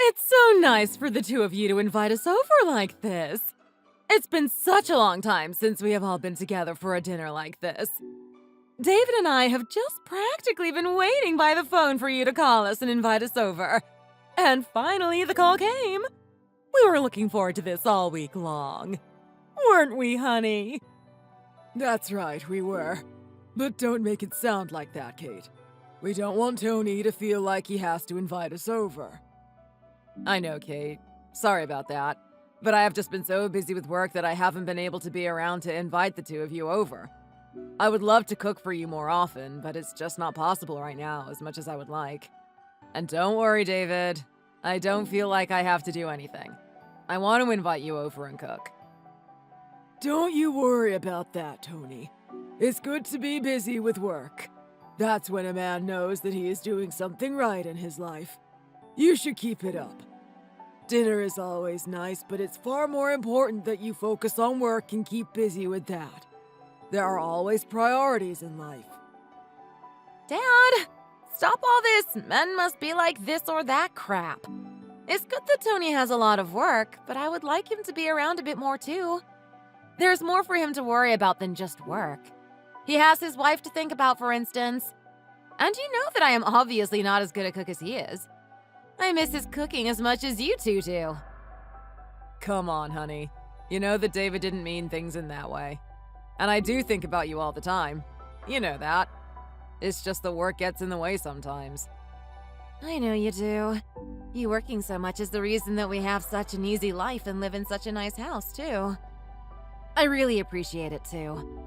It's so nice for the two of you to invite us over like this. It's been such a long time since we have all been together for a dinner like this. David and I have just practically been waiting by the phone for you to call us and invite us over. And finally, the call came. We were looking forward to this all week long. Weren't we, honey? That's right, we were. But don't make it sound like that, Kate. We don't want Tony to feel like he has to invite us over. I know, Kate. Sorry about that. But I have just been so busy with work that I haven't been able to be around to invite the two of you over. I would love to cook for you more often, but it's just not possible right now as much as I would like. And don't worry, David. I don't feel like I have to do anything. I want to invite you over and cook. Don't you worry about that, Tony. It's good to be busy with work. That's when a man knows that he is doing something right in his life. You should keep it up. Dinner is always nice, but it's far more important that you focus on work and keep busy with that. There are always priorities in life. Dad, stop all this men must be like this or that crap. It's good that Tony has a lot of work, but I would like him to be around a bit more too. There's more for him to worry about than just work. He has his wife to think about, for instance. And you know that I am obviously not as good a cook as he is. I miss his cooking as much as you two do. Come on, honey. You know that David didn't mean things in that way. And I do think about you all the time. You know that. It's just the work gets in the way sometimes. I know you do. You working so much is the reason that we have such an easy life and live in such a nice house, too. I really appreciate it, too.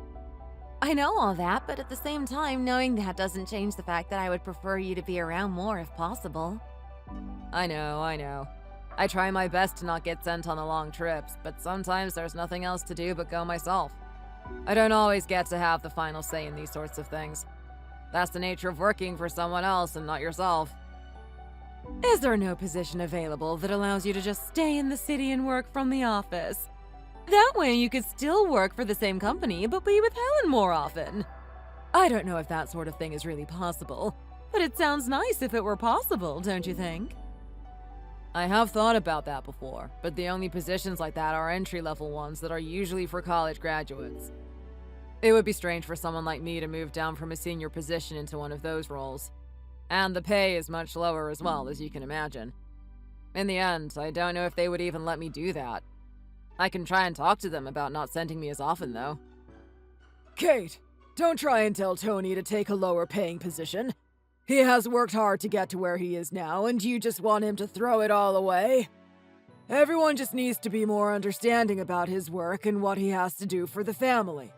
I know all that, but at the same time, knowing that doesn't change the fact that I would prefer you to be around more if possible. I know. I try my best to not get sent on the long trips, but sometimes there's nothing else to do but go myself. I don't always get to have the final say in these sorts of things. That's the nature of working for someone else and not yourself. Is there no position available that allows you to just stay in the city and work from the office? That way you could still work for the same company, but be with Helen more often. I don't know if that sort of thing is really possible, but it sounds nice if it were possible, don't you think? I have thought about that before, but the only positions like that are entry-level ones that are usually for college graduates. It would be strange for someone like me to move down from a senior position into one of those roles. And the pay is much lower as well, as you can imagine. In the end, I don't know if they would even let me do that. I can try and talk to them about not sending me as often, though. Kate, don't try and tell Tony to take a lower paying position. He has worked hard to get to where he is now, and you just want him to throw it all away? Everyone just needs to be more understanding about his work and what he has to do for the family.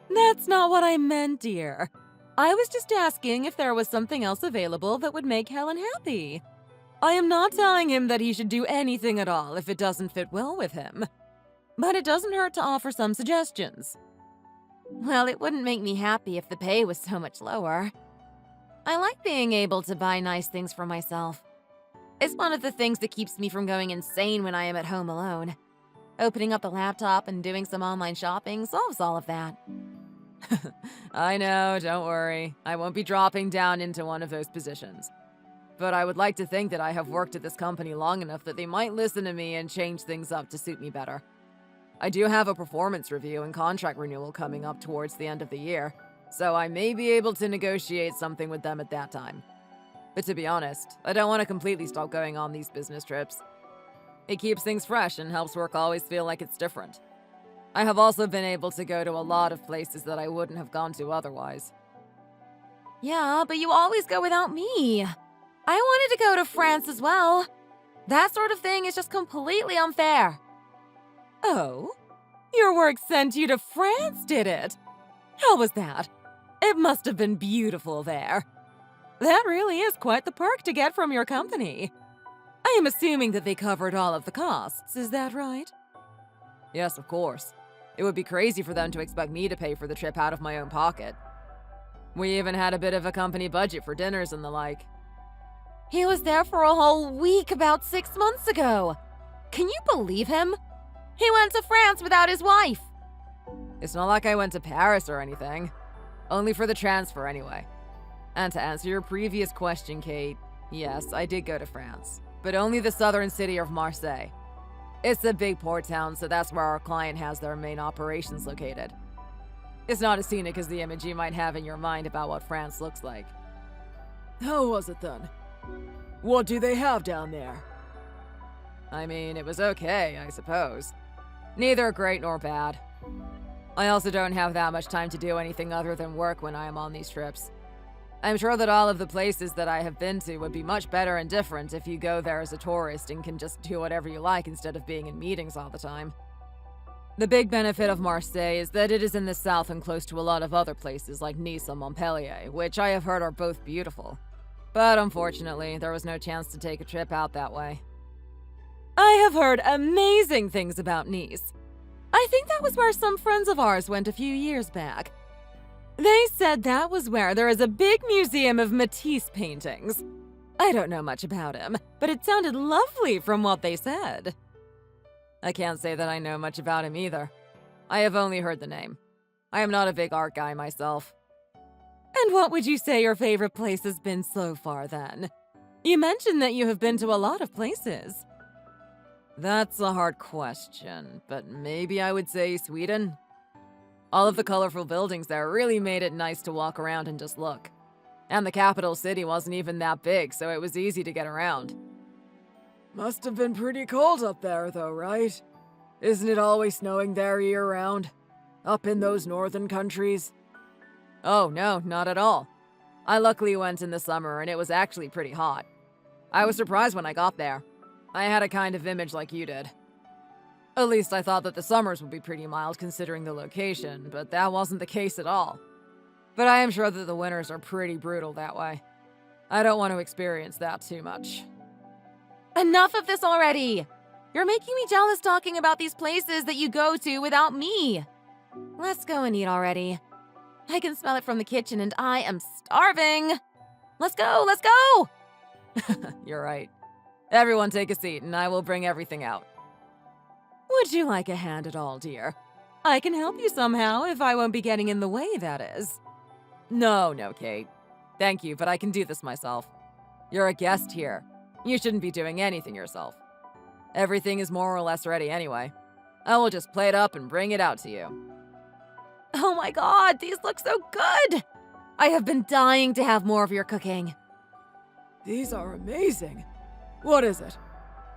That's not what I meant, dear. I was just asking if there was something else available that would make Helen happy. I am not telling him that he should do anything at all if it doesn't fit well with him. But it doesn't hurt to offer some suggestions. Well, it wouldn't make me happy if the pay was so much lower. I like being able to buy nice things for myself. It's one of the things that keeps me from going insane when I am at home alone. Opening up the laptop and doing some online shopping solves all of that. I know, don't worry. I won't be dropping down into one of those positions. But I would like to think that I have worked at this company long enough that they might listen to me and change things up to suit me better. I do have a performance review and contract renewal coming up towards the end of the year, so I may be able to negotiate something with them at that time. But to be honest, I don't want to completely stop going on these business trips. It keeps things fresh and helps work always feel like it's different. I have also been able to go to a lot of places that I wouldn't have gone to otherwise. Yeah, but you always go without me. I wanted to go to France as well. That sort of thing is just completely unfair. Oh? Your work sent you to France, did it? How was that? It must have been beautiful there. That really is quite the perk to get from your company. I am assuming that they covered all of the costs, is that right? Yes, of course. It would be crazy for them to expect me to pay for the trip out of my own pocket. We even had a bit of a company budget for dinners and the like. He was there for a whole week about 6 months ago. Can you believe him? He went to France without his wife. It's not like I went to Paris or anything. Only for the transfer anyway. And to answer your previous question, Kate, yes, I did go to France. but only the southern city of Marseille. It's a big port town, so that's where our client has their main operations located. It's not as scenic as the image you might have in your mind about what France looks like. How was it then? What do they have down there? I mean, it was okay, I suppose. Neither great nor bad. I also don't have that much time to do anything other than work when I am on these trips. I'm sure that all of the places that I have been to would be much better and different if you go there as a tourist and can just do whatever you like instead of being in meetings all the time. The big benefit of Marseille is that it is in the south and close to a lot of other places like Nice and Montpellier, which I have heard are both beautiful. But unfortunately, there was no chance to take a trip out that way. I have heard amazing things about Nice. I think that was where some friends of ours went a few years back. They said that was where there is a big museum of Matisse paintings. I don't know much about him, but it sounded lovely from what they said. I can't say that I know much about him either. I have only heard the name. I am not a big art guy myself. And what would you say your favorite place has been so far, then? You mentioned that you have been to a lot of places. That's a hard question, but maybe I would say Sweden. All of the colorful buildings there really made it nice to walk around and just look. And the capital city wasn't even that big, so it was easy to get around. Must have been pretty cold up there, though, right? Isn't it always snowing there year-round? Up in those northern countries? Oh, no, not at all. I luckily went in the summer, and it was actually pretty hot. I was surprised when I got there. I had a kind of image like you did. At least I thought that the summers would be pretty mild considering the location, but that wasn't the case at all. But I am sure that the winters are pretty brutal that way. I don't want to experience that too much. Enough of this already! You're making me jealous talking about these places that you go to without me. Let's go and eat already. I can smell it from the kitchen and I am starving. Let's go, let's go! You're right. Everyone take a seat and I will bring everything out. Would you like a hand at all, dear? I can help you somehow if I won't be getting in the way, that is. No, Kate. Thank you, but I can do this myself. You're a guest here. You shouldn't be doing anything yourself. Everything is more or less ready anyway. I will just plate up and bring it out to you. Oh my god, these look so good! I have been dying to have more of your cooking. These are amazing. What is it?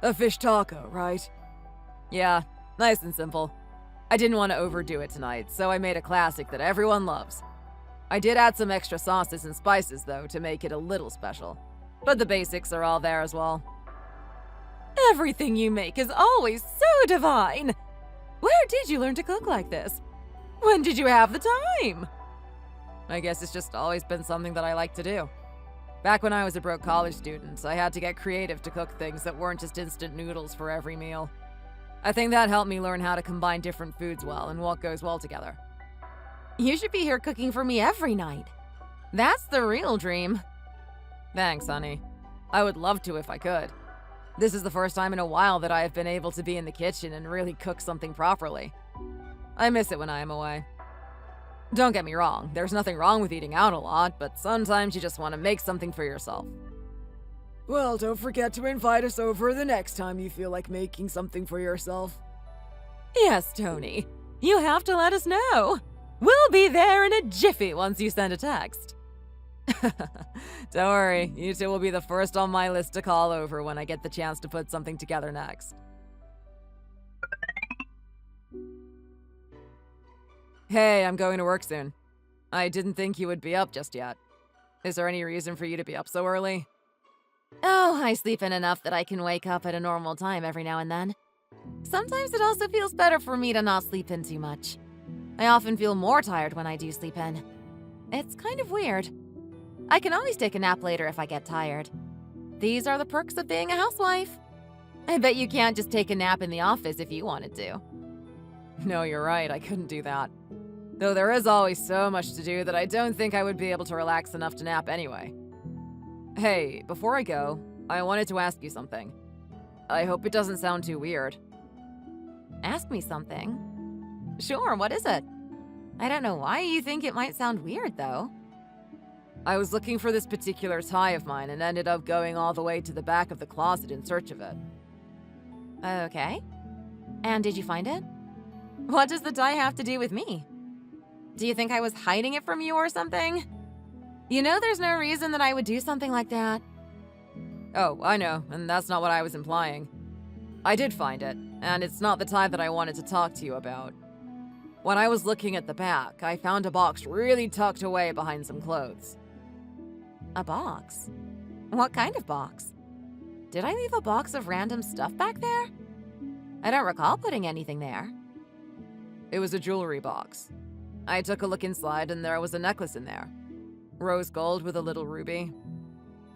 A fish taco, right? Yeah, nice and simple. I didn't want to overdo it tonight, so I made a classic that everyone loves. I did add some extra sauces and spices, though, to make it a little special. But the basics are all there as well. Everything you make is always so divine! Where did you learn to cook like this? When did you have the time? I guess it's just always been something that I like to do. Back when I was a broke college student, I had to get creative to cook things that weren't just instant noodles for every meal. I think that helped me learn how to combine different foods well and what goes well together. You should be here cooking for me every night. That's the real dream. Thanks, honey. I would love to if I could. This is the first time in a while that I have been able to be in the kitchen and really cook something properly. I miss it when I am away. Don't get me wrong, there's nothing wrong with eating out a lot, but sometimes you just want to make something for yourself. Well, don't forget to invite us over the next time you feel like making something for yourself. Yes, Tony. You have to let us know. We'll be there in a jiffy once you send a text. Don't worry, you two will be the first on my list to call over when I get the chance to put something together next. Hey, I'm going to work soon. I didn't think you would be up just yet. Is there any reason for you to be up so early? Oh, I sleep in enough that I can wake up at a normal time every now and then. Sometimes it also feels better for me to not sleep in too much. I often feel more tired when I do sleep in. It's kind of weird. I can always take a nap later if I get tired. These are the perks of being a housewife. I bet you can't just take a nap in the office if you wanted to. No, you're right, I couldn't do that. Though there is always so much to do that I don't think I would be able to relax enough to nap anyway. Hey, before I go, I wanted to ask you something. I hope it doesn't sound too weird. Ask me something? Sure, what is it? I don't know why you think it might sound weird, though. I was looking for this particular tie of mine and ended up going all the way to the back of the closet in search of it. Okay. And did you find it? What does the tie have to do with me? Do you think I was hiding it from you or something? You know there's no reason that I would do something like that. Oh, I know, and that's not what I was implying. I did find it, and it's not the tie that I wanted to talk to you about. When I was looking at the back, I found a box really tucked away behind some clothes. A box? What kind of box? Did I leave a box of random stuff back there? I don't recall putting anything there. It was a jewelry box. I took a look inside and there was a necklace in there. Rose gold with a little ruby.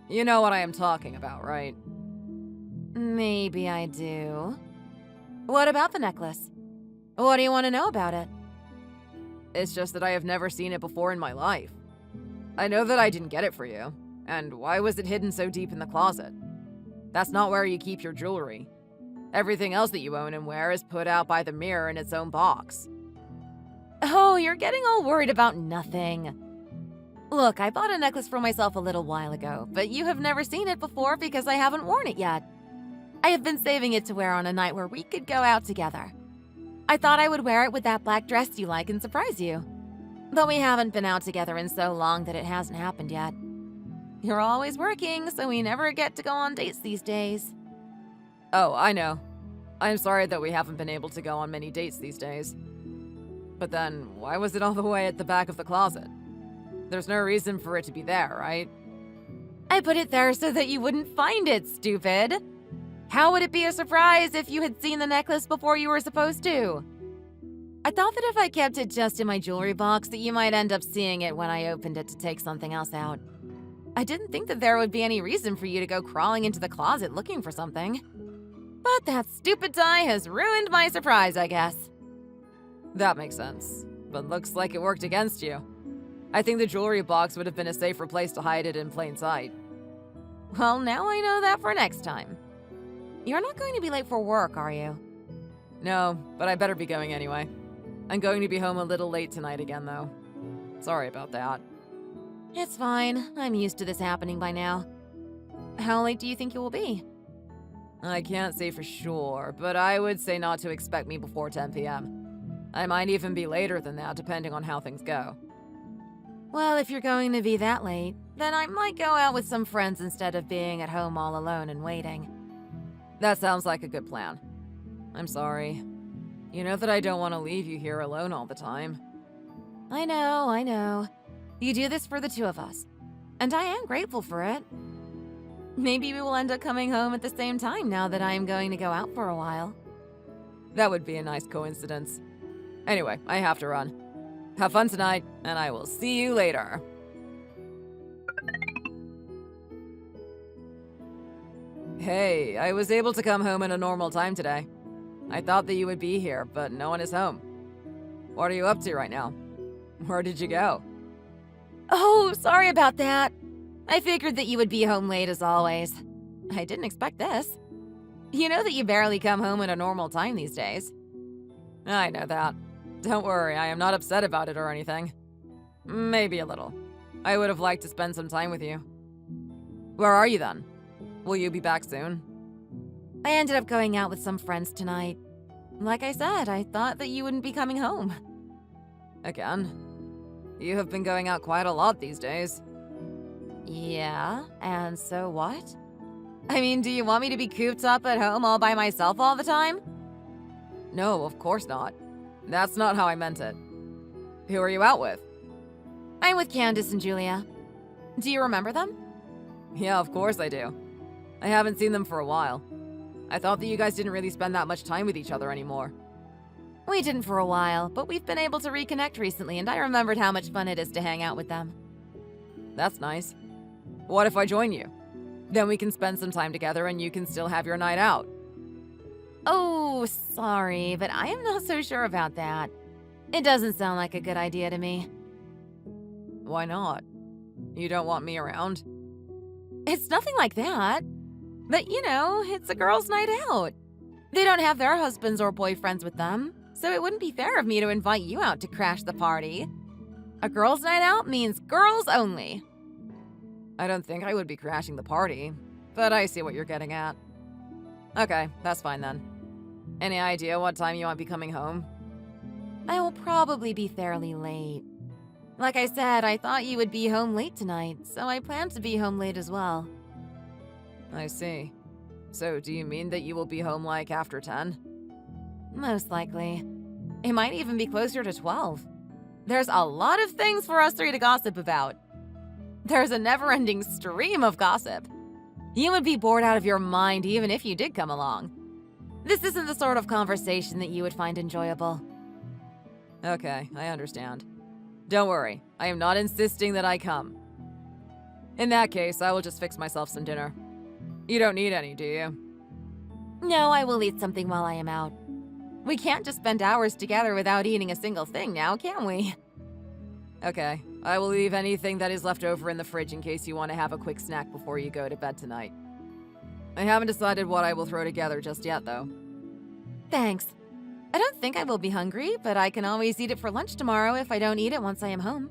You know what I am talking about, right? Maybe I do. What about the necklace? What do you want to know about it? It's just that I have never seen it before in my life. I know that I didn't get it for you, and why was it hidden so deep in the closet? That's not where you keep your jewelry. Everything else that you own and wear is put out by the mirror in its own box. Oh, you're getting all worried about nothing. Look, I bought a necklace for myself a little while ago, but you have never seen it before because I haven't worn it yet. I have been saving it to wear on a night where we could go out together. I thought I would wear it with that black dress you like and surprise you. But we haven't been out together in so long that it hasn't happened yet. You're always working, so we never get to go on dates these days. Oh, I know. I'm sorry that we haven't been able to go on many dates these days. But then, why was it all the way at the back of the closet? There's no reason for it to be there, right? I put it there so that you wouldn't find it, stupid. How would it be a surprise if you had seen the necklace before you were supposed to? I thought that if I kept it just in my jewelry box that you might end up seeing it when I opened it to take something else out. I didn't think that there would be any reason for you to go crawling into the closet looking for something. But that stupid tie has ruined my surprise, I guess. That makes sense, but looks like it worked against you. I think the jewelry box would have been a safer place to hide it in plain sight. Well, now I know that for next time. You're not going to be late for work, are you? No, but I better be going anyway. I'm going to be home a little late tonight again, though. Sorry about that. It's fine. I'm used to this happening by now. How late do you think you will be? I can't say for sure, but I would say not to expect me before 10 p.m. I might even be later than that, depending on how things go. Well, if you're going to be that late, then I might go out with some friends instead of being at home all alone and waiting. That sounds like a good plan. I'm sorry. You know that I don't want to leave you here alone all the time. I know. You do this for the two of us. And I am grateful for it. Maybe we will end up coming home at the same time now that I am going to go out for a while. That would be a nice coincidence. Anyway, I have to run. Have fun tonight, and I will see you later. Hey, I was able to come home at a normal time today. I thought that you would be here, but no one is home. What are you up to right now? Where did you go? Oh, sorry about that. I figured that you would be home late as always. I didn't expect this. You know that you barely come home at a normal time these days. I know that. Don't worry, I am not upset about it or anything. Maybe a little. I would have liked to spend some time with you. Where are you then? Will you be back soon? I ended up going out with some friends tonight. Like I said, I thought that you wouldn't be coming home. Again? You have been going out quite a lot these days. Yeah, and so what? I mean, do you want me to be cooped up at home all by myself all the time? No, of course not. That's not how I meant it. Who are you out with? I'm with Candace and Julia. Do you remember them? Yeah, of course I do. I haven't seen them for a while. I thought that you guys didn't really spend that much time with each other anymore. We didn't for a while, but we've been able to reconnect recently, and I remembered how much fun it is to hang out with them. That's nice. What if I join you? Then we can spend some time together and you can still have your night out. Oh, sorry, but I am not so sure about that. It doesn't sound like a good idea to me. Why not? You don't want me around? It's nothing like that. But, you know, it's a girls' night out. They don't have their husbands or boyfriends with them, so it wouldn't be fair of me to invite you out to crash the party. A girls' night out means girls only. I don't think I would be crashing the party, but I see what you're getting at. Okay, that's fine then. Any idea what time you might be coming home? I will probably be fairly late. Like I said, I thought you would be home late tonight, so I plan to be home late as well. I see. So do you mean that you will be home like after 10? Most likely. It might even be closer to 12. There's a lot of things for us three to gossip about. There's a never-ending stream of gossip. You would be bored out of your mind even if you did come along. This isn't the sort of conversation that you would find enjoyable. Okay, I understand. Don't worry, I am not insisting that I come. In that case, I will just fix myself some dinner. You don't need any, do you? No, I will eat something while I am out. We can't just spend hours together without eating a single thing now, can we? Okay, I will leave anything that is left over in the fridge in case you want to have a quick snack before you go to bed tonight. I haven't decided what I will throw together just yet, though. Thanks. I don't think I will be hungry, but I can always eat it for lunch tomorrow if I don't eat it once I am home.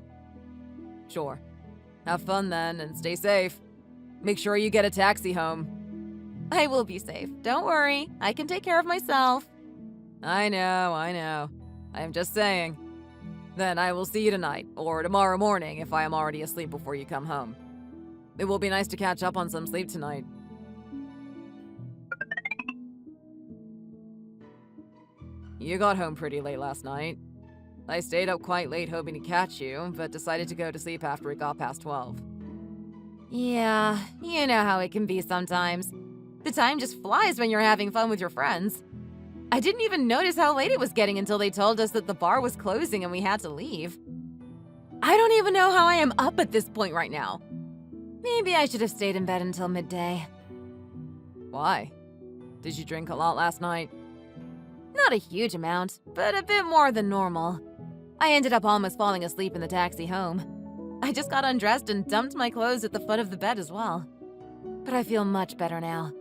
Sure. Have fun then, and stay safe. Make sure you get a taxi home. I will be safe. Don't worry. I can take care of myself. I know. I am just saying. Then I will see you tonight, or tomorrow morning if I am already asleep before you come home. It will be nice to catch up on some sleep tonight. You got home pretty late last night. I stayed up quite late hoping to catch you, but decided to go to sleep after it got past 12. Yeah, you know how it can be sometimes. The time just flies when you're having fun with your friends. I didn't even notice how late it was getting until they told us that the bar was closing and we had to leave. I don't even know how I am up at this point right now. Maybe I should have stayed in bed until midday. Why? Did you drink a lot last night? Not a huge amount, but a bit more than normal. I ended up almost falling asleep in the taxi home. I just got undressed and dumped my clothes at the foot of the bed as well. But I feel much better now.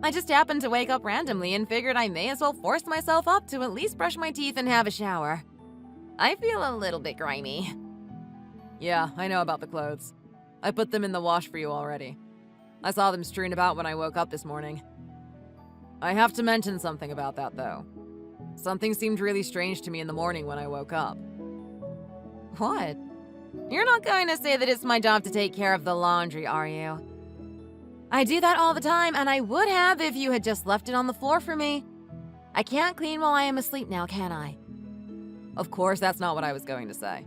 I just happened to wake up randomly and figured I may as well force myself up to at least brush my teeth and have a shower. I feel a little bit grimy. Yeah, I know about the clothes. I put them in the wash for you already. I saw them strewn about when I woke up this morning. I have to mention something about that, though. Something seemed really strange to me in the morning when I woke up. What? You're not going to say that it's my job to take care of the laundry, are you? I do that all the time, and I would have if you had just left it on the floor for me. I can't clean while I am asleep now, can I? Of course, that's not what I was going to say.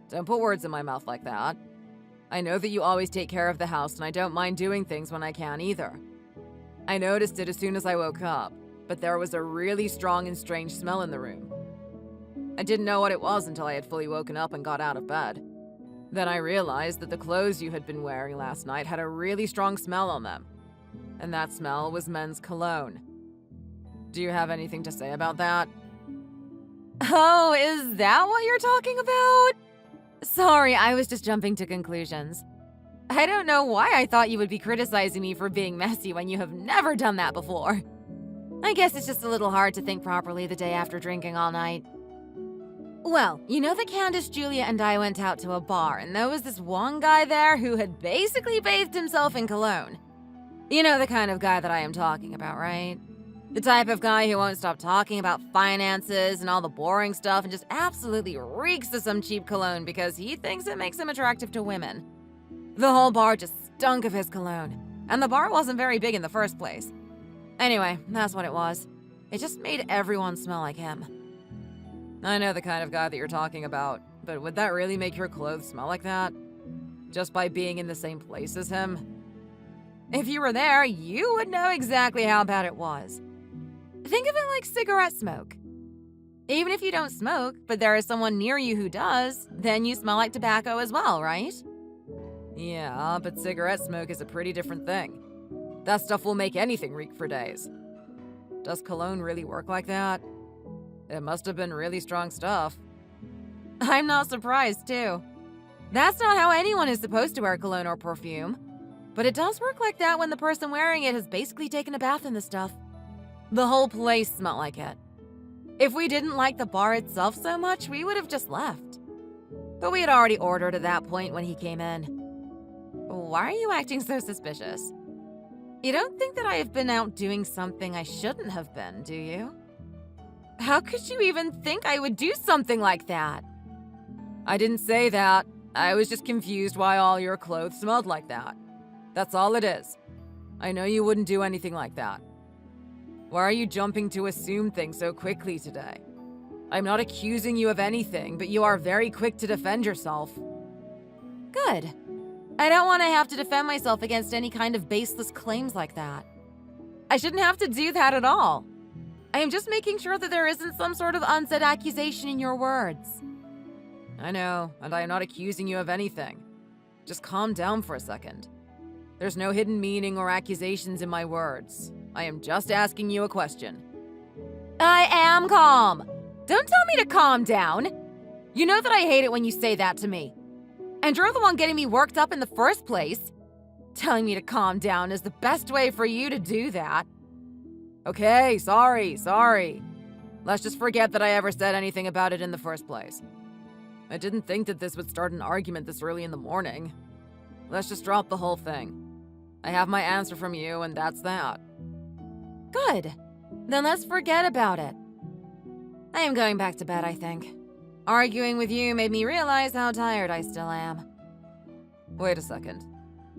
Don't put words in my mouth like that. I know that you always take care of the house, and I don't mind doing things when I can either. I noticed it as soon as I woke up, but there was a really strong and strange smell in the room. I didn't know what it was until I had fully woken up and got out of bed. Then I realized that the clothes you had been wearing last night had a really strong smell on them. And that smell was men's cologne. Do you have anything to say about that? Oh, is that what you're talking about? Sorry, I was just jumping to conclusions. I don't know why I thought you would be criticizing me for being messy when you have never done that before. I guess it's just a little hard to think properly the day after drinking all night. Well, you know that Candace, Julia, and I went out to a bar, and there was this one guy there who had basically bathed himself in cologne. You know the kind of guy that I am talking about, right? The type of guy who won't stop talking about finances and all the boring stuff and just absolutely reeks of some cheap cologne because he thinks it makes him attractive to women. The whole bar just stunk of his cologne, and the bar wasn't very big in the first place. Anyway, that's what it was. It just made everyone smell like him. I know the kind of guy that you're talking about, but would that really make your clothes smell like that? Just by being in the same place as him? If you were there, you would know exactly how bad it was. Think of it like cigarette smoke. Even if you don't smoke, but there is someone near you who does, then you smell like tobacco as well, right? Yeah, but cigarette smoke is a pretty different thing. That stuff will make anything reek for days. Does cologne really work like that? It must have been really strong stuff. I'm not surprised, too. That's not how anyone is supposed to wear cologne or perfume. But it does work like that when the person wearing it has basically taken a bath in the stuff. The whole place smelled like it. If we didn't like the bar itself so much, we would have just left. But we had already ordered at that point when he came in. why are you acting so suspicious? You don't think that I have been out doing something I shouldn't have been, do you? How could you even think I would do something like that? I didn't say that. I was just confused why all your clothes smelled like that. That's all it is. I know you wouldn't do anything like that. Why are you jumping to assume things so quickly today? I'm not accusing you of anything, but you are very quick to defend yourself. Good. I don't want to have to defend myself against any kind of baseless claims like that. I shouldn't have to do that at all. I am just making sure that there isn't some sort of unsaid accusation in your words. I know, and I am not accusing you of anything. Just calm down for a second. There's no hidden meaning or accusations in my words. I am just asking you a question. I am calm. Don't tell me to calm down. You know that I hate it when you say that to me. And you're the one getting me worked up in the first place. Telling me to calm down is the best way for you to do that. Okay, sorry. Let's just forget that I ever said anything about it in the first place. I didn't think that this would start an argument this early in the morning. Let's just drop the whole thing. I have my answer from you, and that's that. Good. Then let's forget about it. I am going back to bed, I think. Arguing with you made me realize how tired I still am. Wait a second.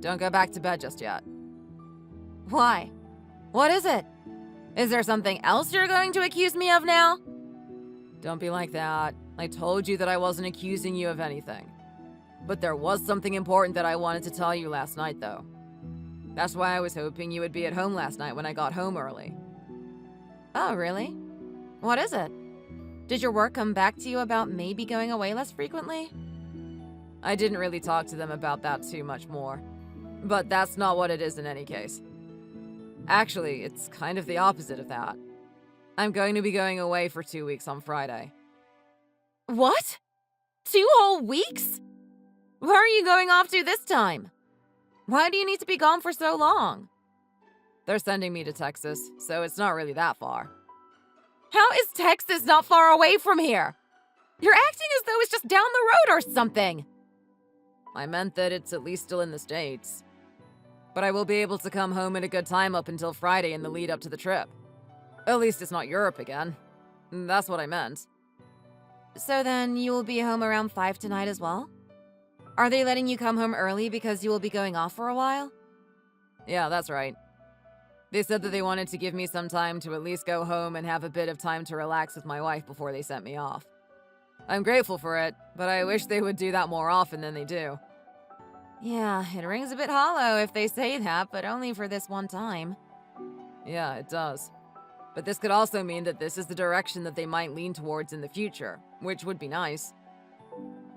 Don't go back to bed just yet. Why? What is it? Is there something else you're going to accuse me of now? Don't be like that. I told you that I wasn't accusing you of anything. But there was something important that I wanted to tell you last night, though. That's why I was hoping you would be at home last night when I got home early. Oh, really? What is it? Did your work come back to you about maybe going away less frequently? I didn't really talk to them about that too much more. But that's not what it is in any case. Actually, it's kind of the opposite of that. I'm going to be going away for 2 weeks on Friday. What? 2 whole weeks? Where are you going off to this time? Why do you need to be gone for so long? They're sending me to Texas, so it's not really that far. How is Texas not far away from here? You're acting as though it's just down the road or something. I meant that it's at least still in the States. But I will be able to come home at a good time up until Friday in the lead up to the trip. At least it's not Europe again. That's what I meant. So then you will be home around 5 tonight as well? Are they letting you come home early because you will be going off for a while? Yeah, that's right. They said that they wanted to give me some time to at least go home and have a bit of time to relax with my wife before they sent me off. I'm grateful for it, but I wish they would do that more often than they do. Yeah, it rings a bit hollow if they say that, but only for this one time. Yeah, it does. But this could also mean that this is the direction that they might lean towards in the future, which would be nice.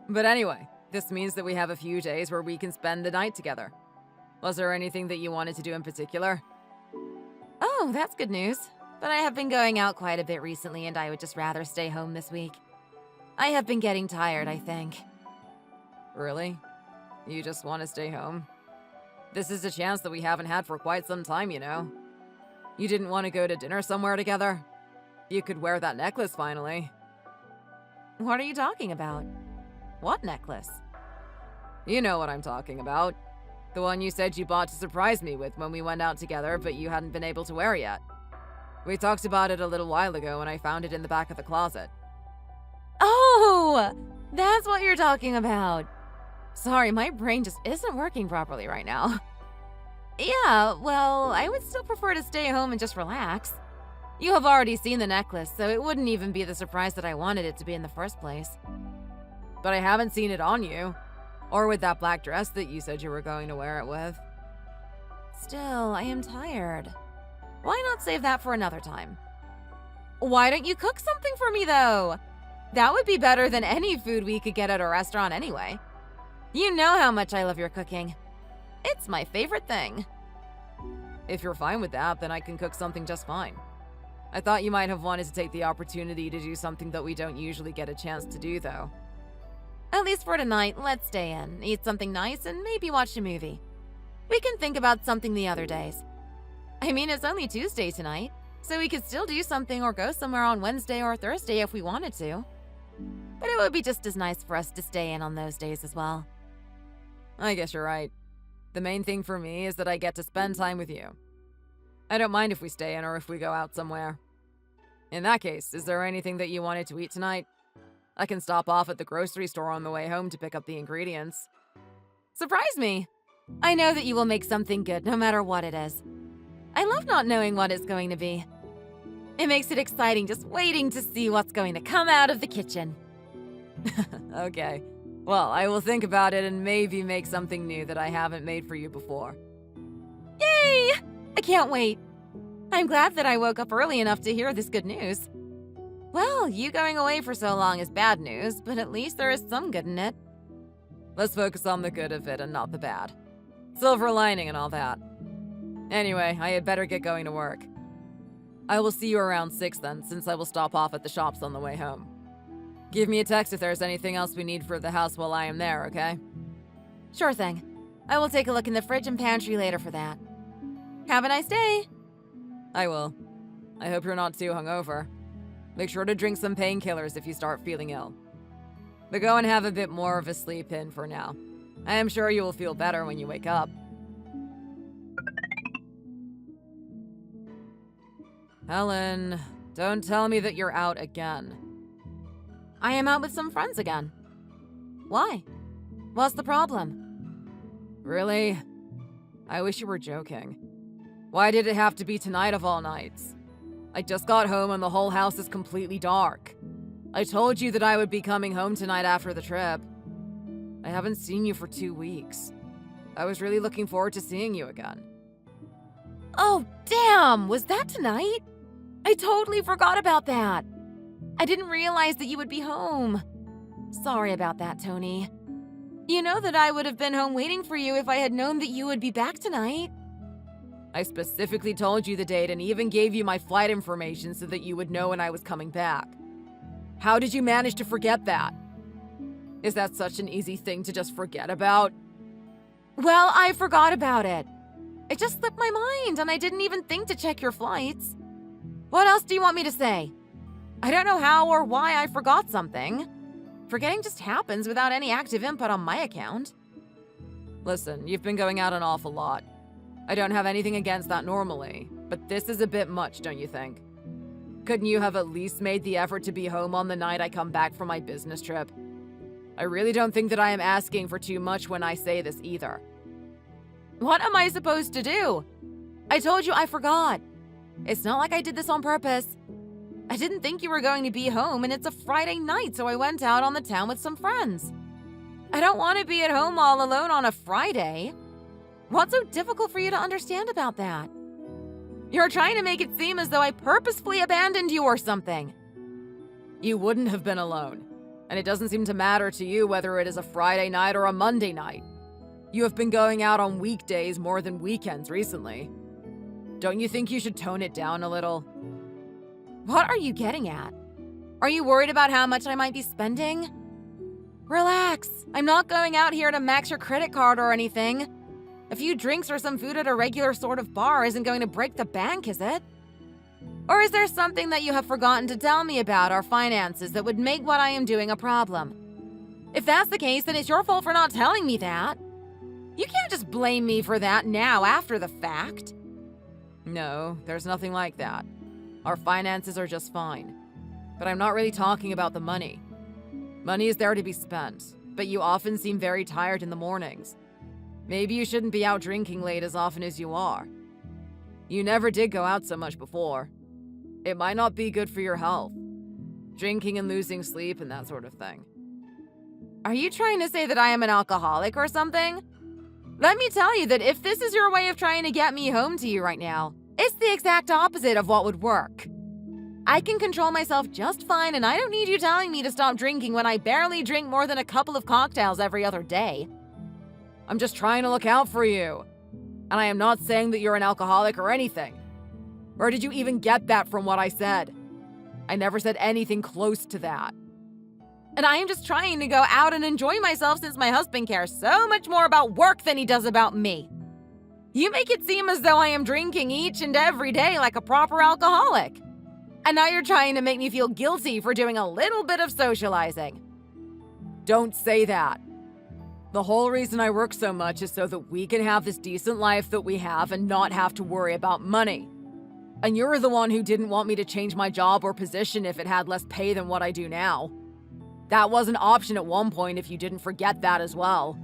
But anyway, this means that we have a few days where we can spend the night together. Was there anything that you wanted to do in particular? Oh, that's good news. But I have been going out quite a bit recently, and I would just rather stay home this week. I have been getting tired, I think. Really? You just want to stay home? This is a chance that we haven't had for quite some time, you know. You didn't want to go to dinner somewhere together? You could wear that necklace finally. What are you talking about? What necklace? You know what I'm talking about. The one you said you bought to surprise me with when we went out together, but you hadn't been able to wear yet. We talked about it a little while ago and I found it in the back of the closet. Oh, that's what you're talking about. Sorry, my brain just isn't working properly right now. Yeah, well, I would still prefer to stay home and just relax. You have already seen the necklace, so it wouldn't even be the surprise that I wanted it to be in the first place. But I haven't seen it on you. Or with that black dress that you said you were going to wear it with. Still, I am tired. Why not save that for another time? Why don't you cook something for me, though? That would be better than any food we could get at a restaurant anyway. You know how much I love your cooking. It's my favorite thing. If you're fine with that, then I can cook something just fine. I thought you might have wanted to take the opportunity to do something that we don't usually get a chance to do, though. At least for tonight, let's stay in, eat something nice, and maybe watch a movie. We can think about something the other days. I mean, it's only Tuesday tonight, so we could still do something or go somewhere on Wednesday or Thursday if we wanted to. But it would be just as nice for us to stay in on those days as well. I guess you're right. The main thing for me is that I get to spend time with you. I don't mind if we stay in or if we go out somewhere. In that case, is there anything that you wanted to eat tonight? I can stop off at the grocery store on the way home to pick up the ingredients. Surprise me! I know that you will make something good no matter what it is. I love not knowing what it's going to be. It makes it exciting just waiting to see what's going to come out of the kitchen. Okay. Well, I will think about it and maybe make something new that I haven't made for you before. Yay! I can't wait. I'm glad that I woke up early enough to hear this good news. Well, you going away for so long is bad news, but at least there is some good in it. Let's focus on the good of it and not the bad. Silver lining and all that. Anyway, I had better get going to work. I will see you around 6 then, since I will stop off at the shops on the way home. Give me a text if there's anything else we need for the house while I am there, okay? Sure thing. I will take a look in the fridge and pantry later for that. Have a nice day. I will. I hope you're not too hungover. Make sure to drink some painkillers if you start feeling ill. But go and have a bit more of a sleep in for now. I am sure you will feel better when you wake up. Helen, don't tell me that you're out again. I am out with some friends again. Why? What's the problem? Really? I wish you were joking. Why did it have to be tonight of all nights? I just got home and the whole house is completely dark. I told you that I would be coming home tonight after the trip. I haven't seen you for 2 weeks. I was really looking forward to seeing you again. Oh, damn! Was that tonight? I totally forgot about that. I didn't realize that you would be home. Sorry about that, Tony. You know that I would have been home waiting for you if I had known that you would be back tonight. I specifically told you the date and even gave you my flight information so that you would know when I was coming back. How did you manage to forget that? Is that such an easy thing to just forget about? Well, I forgot about it. It just slipped my mind and I didn't even think to check your flights. What else do you want me to say? I don't know how or why I forgot something. Forgetting just happens without any active input on my account. Listen, you've been going out an awful lot. I don't have anything against that normally, but this is a bit much, don't you think? Couldn't you have at least made the effort to be home on the night I come back from my business trip? I really don't think that I am asking for too much when I say this either. What am I supposed to do? I told you I forgot. It's not like I did this on purpose. I didn't think you were going to be home, and it's a Friday night, so I went out on the town with some friends. I don't want to be at home all alone on a Friday. What's so difficult for you to understand about that? You're trying to make it seem as though I purposefully abandoned you or something. You wouldn't have been alone, and it doesn't seem to matter to you whether it is a Friday night or a Monday night. You have been going out on weekdays more than weekends recently. Don't you think you should tone it down a little? What are you getting at? Are you worried about how much I might be spending? Relax. I'm not going out here to max your credit card or anything. A few drinks or some food at a regular sort of bar isn't going to break the bank, is it? Or is there something that you have forgotten to tell me about our finances that would make what I am doing a problem? If that's the case, then it's your fault for not telling me that. You can't just blame me for that now after the fact. No, there's nothing like that. Our finances are just fine. But I'm not really talking about the money. Money is there to be spent, but you often seem very tired in the mornings. Maybe you shouldn't be out drinking late as often as you are. You never did go out so much before. It might not be good for your health. Drinking and losing sleep and that sort of thing. Are you trying to say that I am an alcoholic or something? Let me tell you that if this is your way of trying to get me home to you right now, it's the exact opposite of what would work. I can control myself just fine, and I don't need you telling me to stop drinking when I barely drink more than a couple of cocktails every other day. I'm just trying to look out for you. And I am not saying that you're an alcoholic or anything. Where did you even get that from what I said? I never said anything close to that. And I am just trying to go out and enjoy myself since my husband cares so much more about work than he does about me. You make it seem as though I am drinking each and every day like a proper alcoholic. And now you're trying to make me feel guilty for doing a little bit of socializing. Don't say that. The whole reason I work so much is so that we can have this decent life that we have and not have to worry about money. And you're the one who didn't want me to change my job or position if it had less pay than what I do now. That was an option at one point if you didn't forget that as well.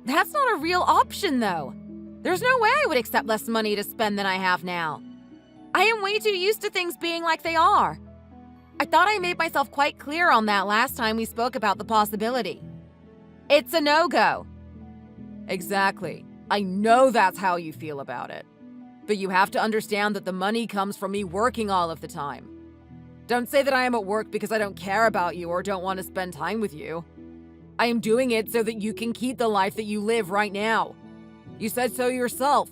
That's not a real option, though. There's no way I would accept less money to spend than I have now. I am way too used to things being like they are. I thought I made myself quite clear on that last time we spoke about the possibility. It's a no-go. Exactly. I know that's how you feel about it. But you have to understand that the money comes from me working all of the time. Don't say that I am at work because I don't care about you or don't want to spend time with you. I am doing it so that you can keep the life that you live right now. You said so yourself.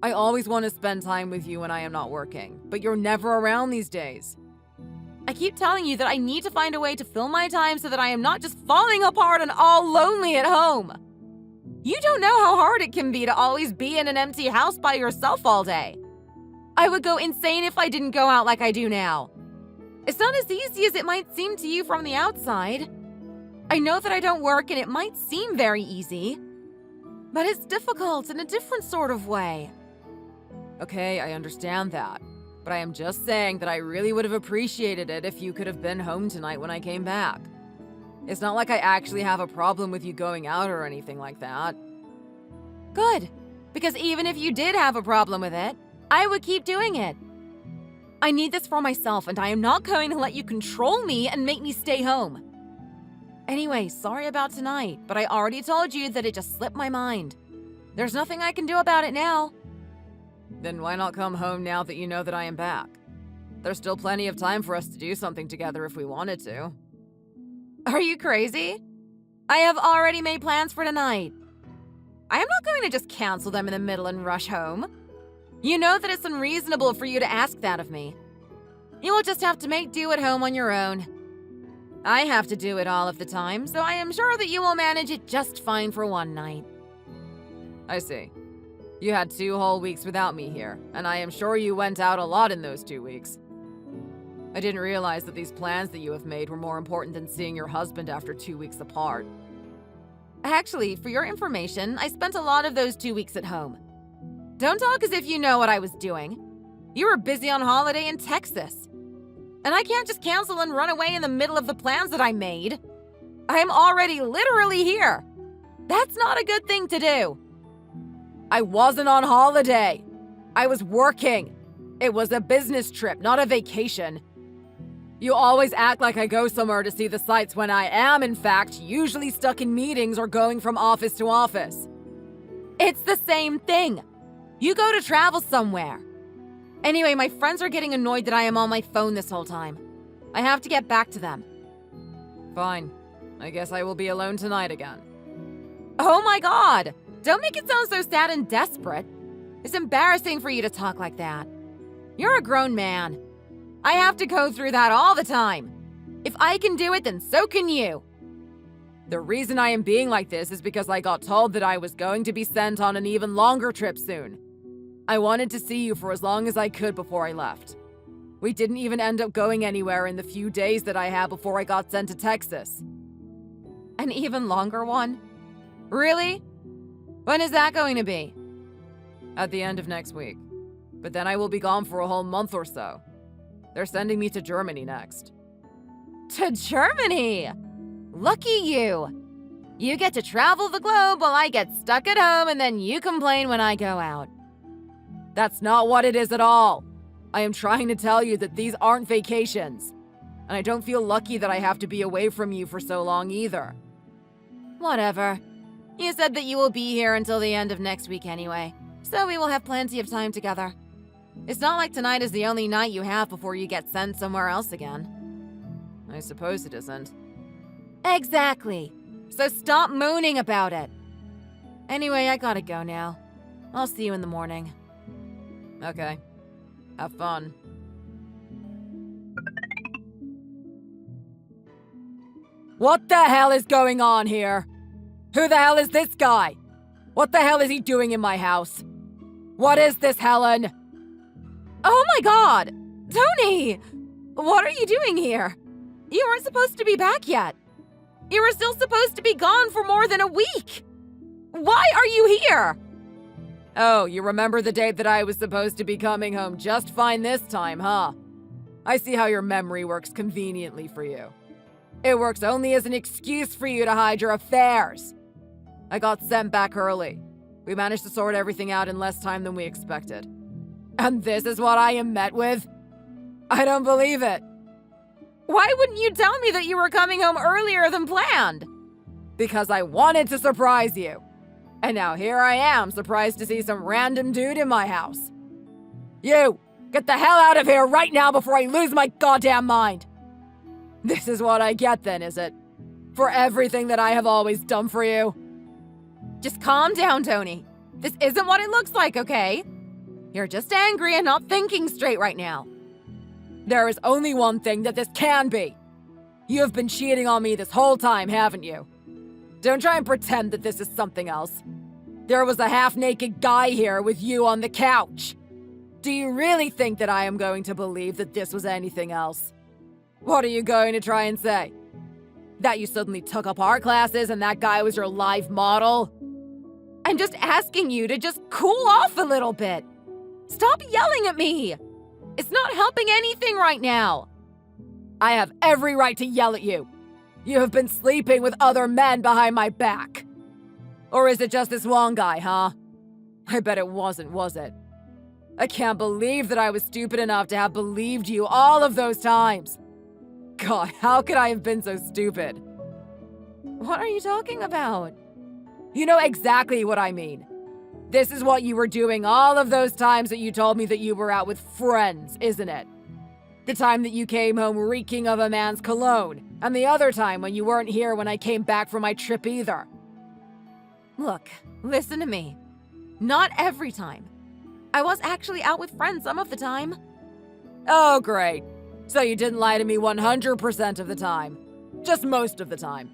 I always want to spend time with you when I am not working, but you're never around these days. I keep telling you that I need to find a way to fill my time so that I am not just falling apart and all lonely at home. You don't know how hard it can be to always be in an empty house by yourself all day. I would go insane if I didn't go out like I do now. It's not as easy as it might seem to you from the outside. I know that I don't work and it might seem very easy, but it's difficult in a different sort of way. Okay, I understand that. But I am just saying that I really would have appreciated it if you could have been home tonight when I came back. It's not like I actually have a problem with you going out or anything like that. Good, because even if you did have a problem with it, I would keep doing it. I need this for myself, and I am not going to let you control me and make me stay home. Anyway, sorry about tonight, but I already told you that it just slipped my mind. There's nothing I can do about it now. Then why not come home now that you know that I am back? There's still plenty of time for us to do something together if we wanted to. Are you crazy? I have already made plans for tonight. I am not going to just cancel them in the middle and rush home. You know that it's unreasonable for you to ask that of me. You will just have to make do at home on your own. I have to do it all of the time, so I am sure that you will manage it just fine for one night. I see. You had 2 whole weeks without me here, and I am sure you went out a lot in those 2 weeks. I didn't realize that these plans that you have made were more important than seeing your husband after 2 weeks apart. Actually, for your information, I spent a lot of those 2 weeks at home. Don't talk as if you know what I was doing. You were busy on holiday in Texas. And I can't just cancel and run away in the middle of the plans that I made. I am already literally here. That's not a good thing to do. I wasn't on holiday. I was working. It was a business trip, not a vacation. You always act like I go somewhere to see the sights when I am, in fact, usually stuck in meetings or going from office to office. It's the same thing. You go to travel somewhere. Anyway, my friends are getting annoyed that I am on my phone this whole time. I have to get back to them. Fine. I guess I will be alone tonight again. Oh my God! Don't make it sound so sad and desperate. It's embarrassing for you to talk like that. You're a grown man. I have to go through that all the time. If I can do it, then so can you. The reason I am being like this is because I got told that I was going to be sent on an even longer trip soon. I wanted to see you for as long as I could before I left. We didn't even end up going anywhere in the few days that I had before I got sent to Texas. An even longer one? Really? When is that going to be? At the end of next week. But then I will be gone for a whole month or so. They're sending me to Germany next. To Germany? Lucky you. You get to travel the globe while I get stuck at home and then you complain when I go out. That's not what it is at all. I am trying to tell you that these aren't vacations. And I don't feel lucky that I have to be away from you for so long either. Whatever. You said that you will be here until the end of next week anyway, so we will have plenty of time together. It's not like tonight is the only night you have before you get sent somewhere else again. I suppose it isn't. Exactly. So stop moaning about it. Anyway, I gotta go now. I'll see you in the morning. Okay. Have fun. What the hell is going on here? Who the hell is this guy? What the hell is he doing in my house? What is this, Helen? Oh my God! Tony! What are you doing here? You weren't supposed to be back yet. You were still supposed to be gone for more than a week! Why are you here? Oh, you remember the date that I was supposed to be coming home just fine this time, huh? I see how your memory works conveniently for you. It works only as an excuse for you to hide your affairs. I got sent back early. We managed to sort everything out in less time than we expected. And this is what I am met with? I don't believe it. Why wouldn't you tell me that you were coming home earlier than planned? Because I wanted to surprise you. And now here I am, surprised to see some random dude in my house. You, get the hell out of here right now before I lose my goddamn mind. This is what I get then, is it? For everything that I have always done for you? Just calm down, Tony. This isn't what it looks like, okay? You're just angry and not thinking straight right now. There is only one thing that this can be. You have been cheating on me this whole time, haven't you? Don't try and pretend that this is something else. There was a half-naked guy here with you on the couch. Do you really think that I am going to believe that this was anything else? What are you going to try and say? That you suddenly took up art classes and that guy was your live model? I'm just asking you to just cool off a little bit. Stop yelling at me. It's not helping anything right now. I have every right to yell at you. You have been sleeping with other men behind my back. Or is it just this one guy, huh? I bet it wasn't, was it? I can't believe that I was stupid enough to have believed you all of those times. God, how could I have been so stupid? What are you talking about? You know exactly what I mean. This is what you were doing all of those times that you told me that you were out with friends, isn't it? The time that you came home reeking of a man's cologne, and the other time when you weren't here when I came back from my trip either. Look, listen to me. Not every time. I was actually out with friends some of the time. Oh, great. So you didn't lie to me 100% of the time. Just most of the time.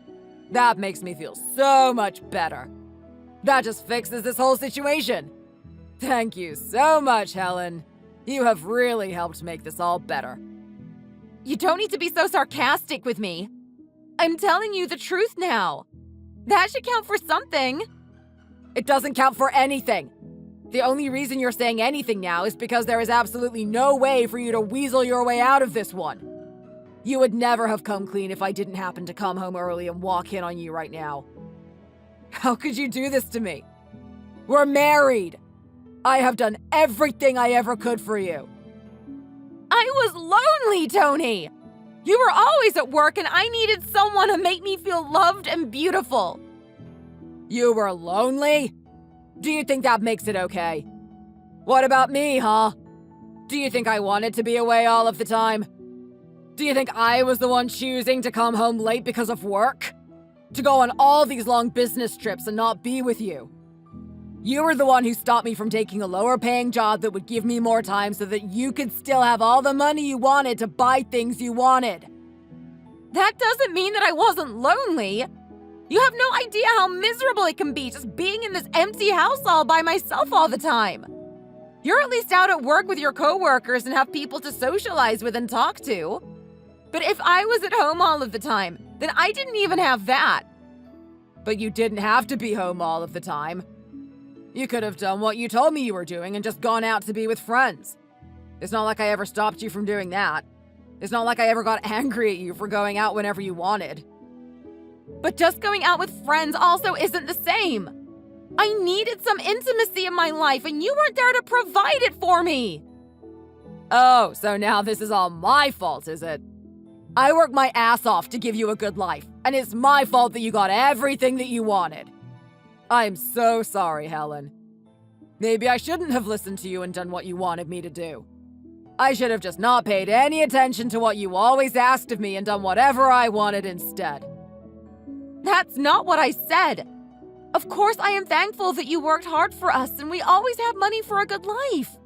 That makes me feel so much better. That just fixes this whole situation. Thank you so much, Helen. You have really helped make this all better. You don't need to be so sarcastic with me. I'm telling you the truth now. That should count for something. It doesn't count for anything. The only reason you're saying anything now is because there is absolutely no way for you to weasel your way out of this one. You would never have come clean if I didn't happen to come home early and walk in on you right now. How could you do this to me? We're married. I have done everything I ever could for you. I was lonely, Tony. You were always at work and I needed someone to make me feel loved and beautiful. You were lonely? Do you think that makes it okay? What about me, huh? Do you think I wanted to be away all of the time? Do you think I was the one choosing to come home late because of work? To go on all these long business trips and not be with you? You were the one who stopped me from taking a lower paying job that would give me more time so that you could still have all the money you wanted to buy things you wanted. That doesn't mean that I wasn't lonely. You have no idea how miserable it can be just being in this empty house all by myself all the time. You're at least out at work with your coworkers and have people to socialize with and talk to. But if I was at home all of the time, then I didn't even have that. But you didn't have to be home all of the time. You could have done what you told me you were doing and just gone out to be with friends. It's not like I ever stopped you from doing that. It's not like I ever got angry at you for going out whenever you wanted. But just going out with friends also isn't the same. I needed some intimacy in my life and you weren't there to provide it for me. Oh, so now this is all my fault, is it? I worked my ass off to give you a good life, and it's my fault that you got everything that you wanted. I'm so sorry, Helen. Maybe I shouldn't have listened to you and done what you wanted me to do. I should have just not paid any attention to what you always asked of me and done whatever I wanted instead. That's not what I said. Of course, I am thankful that you worked hard for us and we always have money for a good life.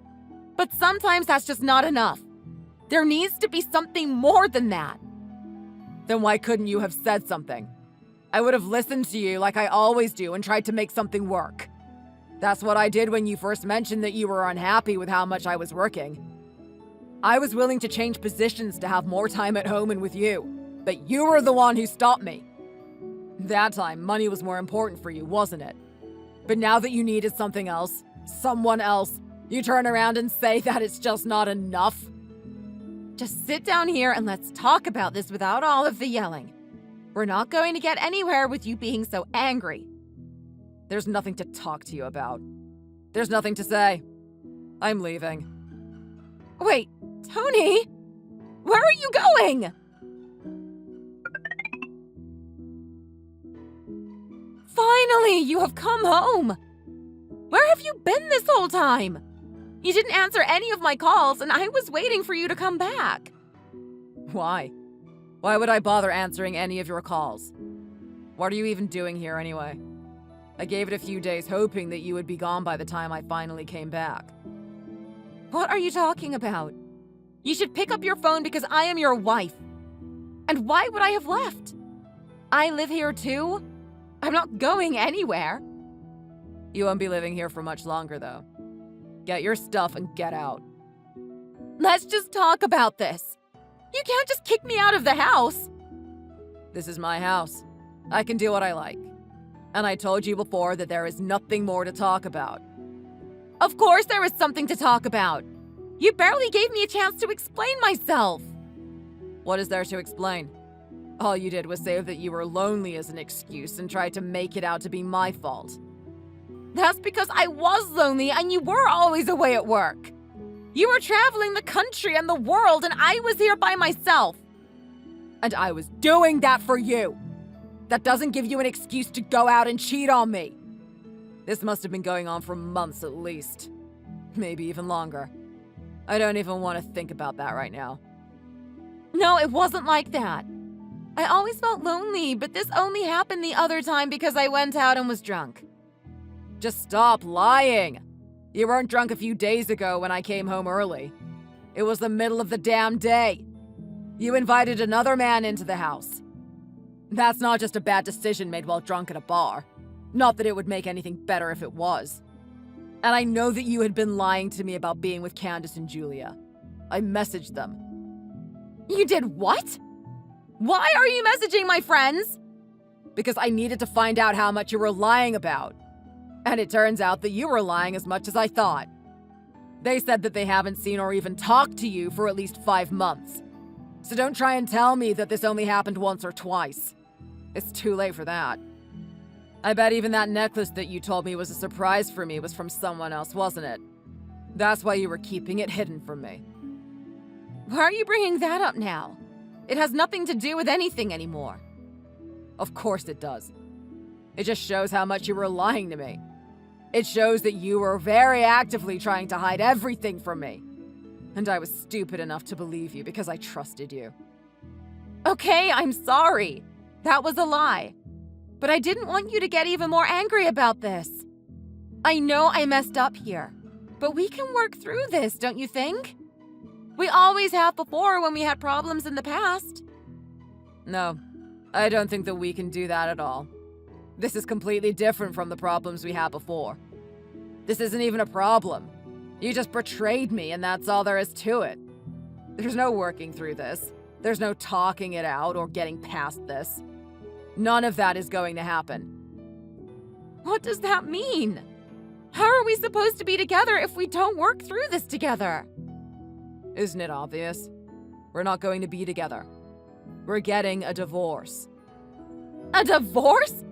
But sometimes that's just not enough. There needs to be something more than that. Then why couldn't you have said something? I would have listened to you like I always do and tried to make something work. That's what I did when you first mentioned that you were unhappy with how much I was working. I was willing to change positions to have more time at home and with you, but you were the one who stopped me. That time, money was more important for you, wasn't it? But now that you needed something else, someone else, you turn around and say that it's just not enough? Just sit down here and let's talk about this without all of the yelling. We're not going to get anywhere with you being so angry. There's nothing to talk to you about. There's nothing to say. I'm leaving. Wait, Tony? Where are you going? Finally, you have come home! Where have you been this whole time? You didn't answer any of my calls, and I was waiting for you to come back. Why? Why would I bother answering any of your calls? What are you even doing here anyway? I gave it a few days hoping that you would be gone by the time I finally came back. What are you talking about? You should pick up your phone because I am your wife. And why would I have left? I live here too. I'm not going anywhere. You won't be living here for much longer, though. Get your stuff and get out. Let's just talk about this. You can't just kick me out of the house. This is my house. I can do what I like. And I told you before that there is nothing more to talk about. Of course there is something to talk about. You barely gave me a chance to explain myself. What is there to explain? All you did was say that you were lonely as an excuse and tried to make it out to be my fault. That's because I was lonely and you were always away at work. You were traveling the country and the world and I was here by myself. And I was doing that for you. That doesn't give you an excuse to go out and cheat on me. This must have been going on for months at least. Maybe even longer. I don't even want to think about that right now. No, it wasn't like that. I always felt lonely, but this only happened the other time because I went out and was drunk. Just stop lying. You weren't drunk a few days ago when I came home early. It was the middle of the damn day. You invited another man into the house. That's not just a bad decision made while drunk at a bar. Not that it would make anything better if it was. And I know that you had been lying to me about being with Candace and Julia. I messaged them. You did what? Why are you messaging my friends? Because I needed to find out how much you were lying about. And it turns out that you were lying as much as I thought. They said that they haven't seen or even talked to you for at least 5 months. So don't try and tell me that this only happened once or twice. It's too late for that. I bet even that necklace that you told me was a surprise for me was from someone else, wasn't it? That's why you were keeping it hidden from me. Why are you bringing that up now? It has nothing to do with anything anymore. Of course it does. It just shows how much you were lying to me. It shows that you were very actively trying to hide everything from me. And I was stupid enough to believe you because I trusted you. Okay, I'm sorry. That was a lie. But I didn't want you to get even more angry about this. I know I messed up here, but we can work through this, don't you think? We always have before when we had problems in the past. No, I don't think that we can do that at all. This is completely different from the problems we had before. This isn't even a problem. You just betrayed me and that's all there is to it. There's no working through this. There's no talking it out or getting past this. None of that is going to happen. What does that mean? How are we supposed to be together if we don't work through this together? Isn't it obvious? We're not going to be together. We're getting a divorce. A divorce?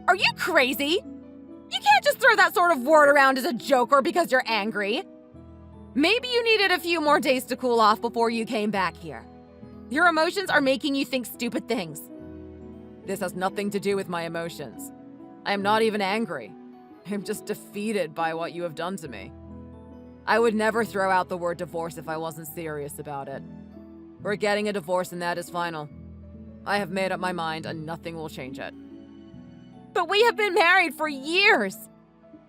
Are you crazy? You can't just throw that sort of word around as a joke or because you're angry. Maybe you needed a few more days to cool off before you came back here. Your emotions are making you think stupid things. This has nothing to do with my emotions. I am not even angry. I'm just defeated by what you have done to me. I would never throw out the word divorce if I wasn't serious about it. We're getting a divorce and that is final. I have made up my mind and nothing will change it. But we have been married for years.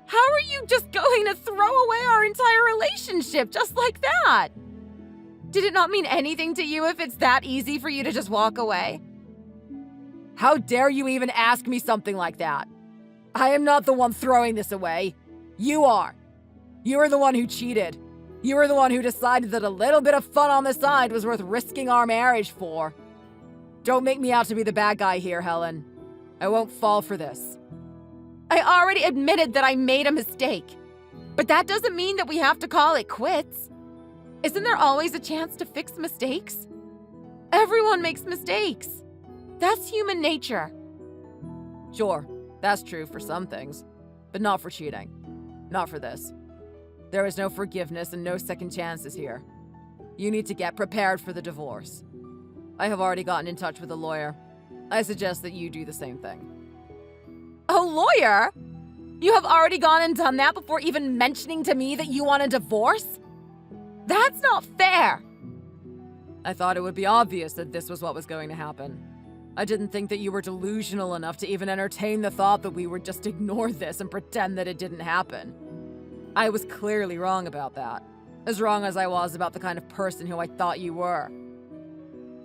How are you just going to throw away our entire relationship just like that? Did it not mean anything to you if it's that easy for you to just walk away? How dare you even ask me something like that? I am not the one throwing this away. You are. You are the one who cheated. You are the one who decided that a little bit of fun on the side was worth risking our marriage for. Don't make me out to be the bad guy here, Helen. I won't fall for this. I already admitted that I made a mistake. But that doesn't mean that we have to call it quits. Isn't there always a chance to fix mistakes? Everyone makes mistakes. That's human nature. Sure, that's true for some things, but not for cheating. Not for this. There is no forgiveness and no second chances here. You need to get prepared for the divorce. I have already gotten in touch with a lawyer. I suggest that you do the same thing. A lawyer? You have already gone and done that before even mentioning to me that you want a divorce? That's not fair! I thought it would be obvious that this was what was going to happen. I didn't think that you were delusional enough to even entertain the thought that we would just ignore this and pretend that it didn't happen. I was clearly wrong about that. As wrong as I was about the kind of person who I thought you were.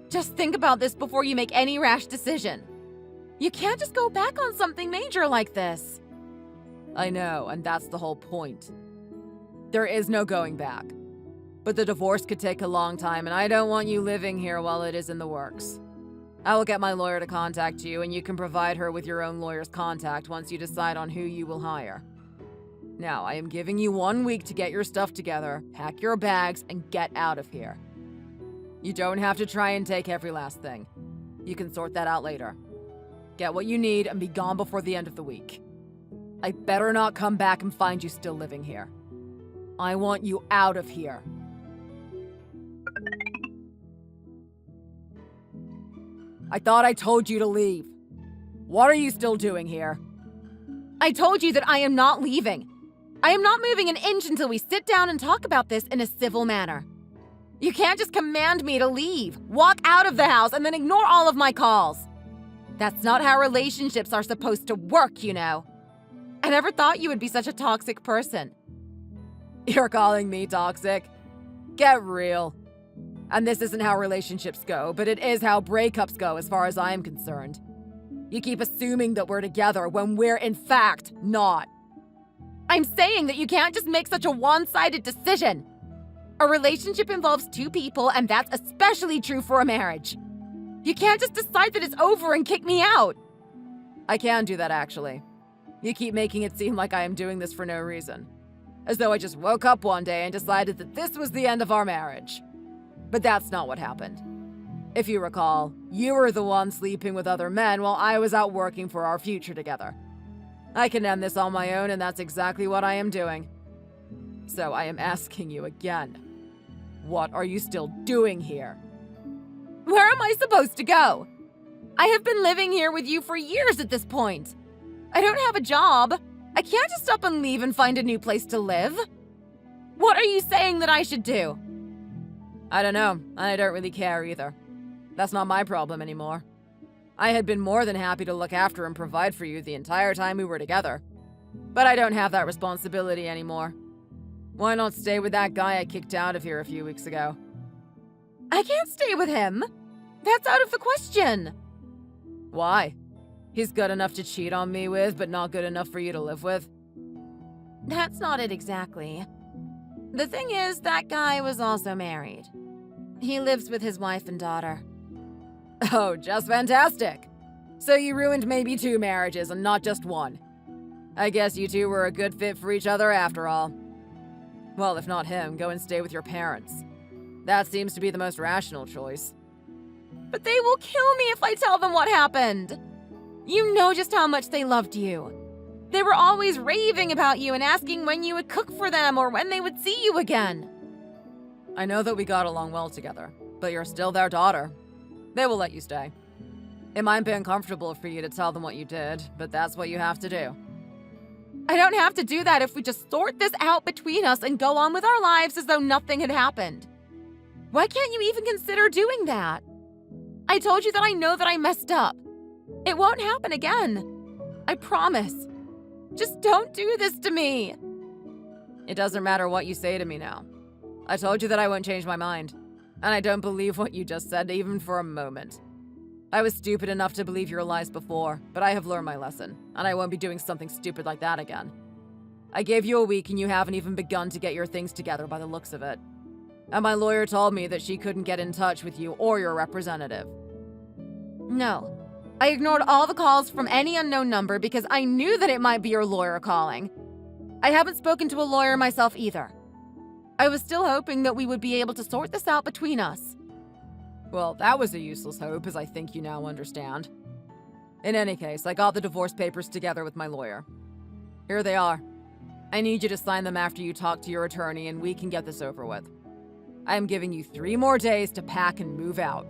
Just think about this before you make any rash decision. You can't just go back on something major like this. I know, and that's the whole point. There is no going back. But the divorce could take a long time, and I don't want you living here while it is in the works. I will get my lawyer to contact you, and you can provide her with your own lawyer's contact once you decide on who you will hire. Now, I am giving you 1 week to get your stuff together, pack your bags, and get out of here. You don't have to try and take every last thing. You can sort that out later. Get what you need and be gone before the end of the week. I better not come back and find you still living here. I want you out of here. I thought I told you to leave. What are you still doing here? I told you that I am not leaving. I am not moving an inch until we sit down and talk about this in a civil manner. You can't just command me to leave, walk out of the house, and then ignore all of my calls. That's not how relationships are supposed to work, you know. I never thought you would be such a toxic person. You're calling me toxic? Get real. And this isn't how relationships go, but it is how breakups go as far as I'm concerned. You keep assuming that we're together when we're in fact not. I'm saying that you can't just make such a one-sided decision. A relationship involves two people, and that's especially true for a marriage. You can't just decide that it's over and kick me out. I can do that, actually. You keep making it seem like I am doing this for no reason. As though I just woke up one day and decided that this was the end of our marriage. But that's not what happened. If you recall, you were the one sleeping with other men while I was out working for our future together. I can end this on my own, and that's exactly what I am doing. So I am asking you again. What are you still doing here? Where am I supposed to go? I have been living here with you for years at this point. I don't have a job. I can't just up and leave and find a new place to live. What are you saying that I should do? I don't know. I don't really care either. That's not my problem anymore. I had been more than happy to look after and provide for you the entire time we were together. But I don't have that responsibility anymore. Why not stay with that guy I kicked out of here a few weeks ago? I can't stay with him. That's out of the question. Why? He's good enough to cheat on me with, but not good enough for you to live with? That's not it exactly. The thing is, that guy was also married. He lives with his wife and daughter. Oh, just fantastic. So you ruined maybe 2 marriages and not just one. I guess you two were a good fit for each other after all. Well, if not him, go and stay with your parents. That seems to be the most rational choice. But they will kill me if I tell them what happened. You know just how much they loved you. They were always raving about you and asking when you would cook for them or when they would see you again. I know that we got along well together, but you're still their daughter. They will let you stay. It might be uncomfortable for you to tell them what you did, but that's what you have to do. I don't have to do that if we just sort this out between us and go on with our lives as though nothing had happened. Why can't you even consider doing that? I told you that I know that I messed up. It won't happen again. I promise. Just don't do this to me. It doesn't matter what you say to me now. I told you that I won't change my mind. And I don't believe what you just said even for a moment. I was stupid enough to believe your lies before, but I have learned my lesson, and I won't be doing something stupid like that again. I gave you a week and you haven't even begun to get your things together by the looks of it. And my lawyer told me that she couldn't get in touch with you or your representative. No, I ignored all the calls from any unknown number because I knew that it might be your lawyer calling. I haven't spoken to a lawyer myself either. I was still hoping that we would be able to sort this out between us. Well, that was a useless hope, as I think you now understand. In any case, I got the divorce papers together with my lawyer. Here they are. I need you to sign them after you talk to your attorney and we can get this over with. I am giving you 3 more days to pack and move out.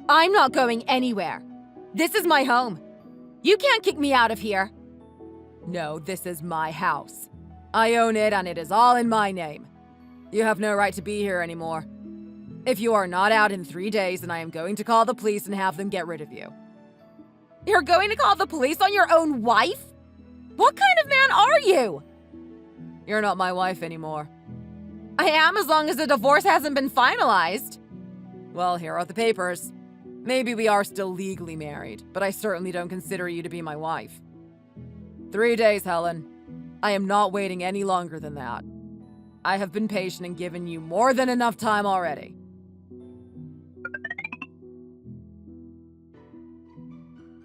I'm not going anywhere. This is my home. You can't kick me out of here. No, this is my house. I own it and it is all in my name. You have no right to be here anymore. If you are not out in 3 days, then I am going to call the police and have them get rid of you. You're going to call the police on your own wife? What kind of man are you? You're not my wife anymore. I am, as long as the divorce hasn't been finalized. Well, here are the papers. Maybe we are still legally married, but I certainly don't consider you to be my wife. 3 days, Helen. I am not waiting any longer than that. I have been patient and given you more than enough time already.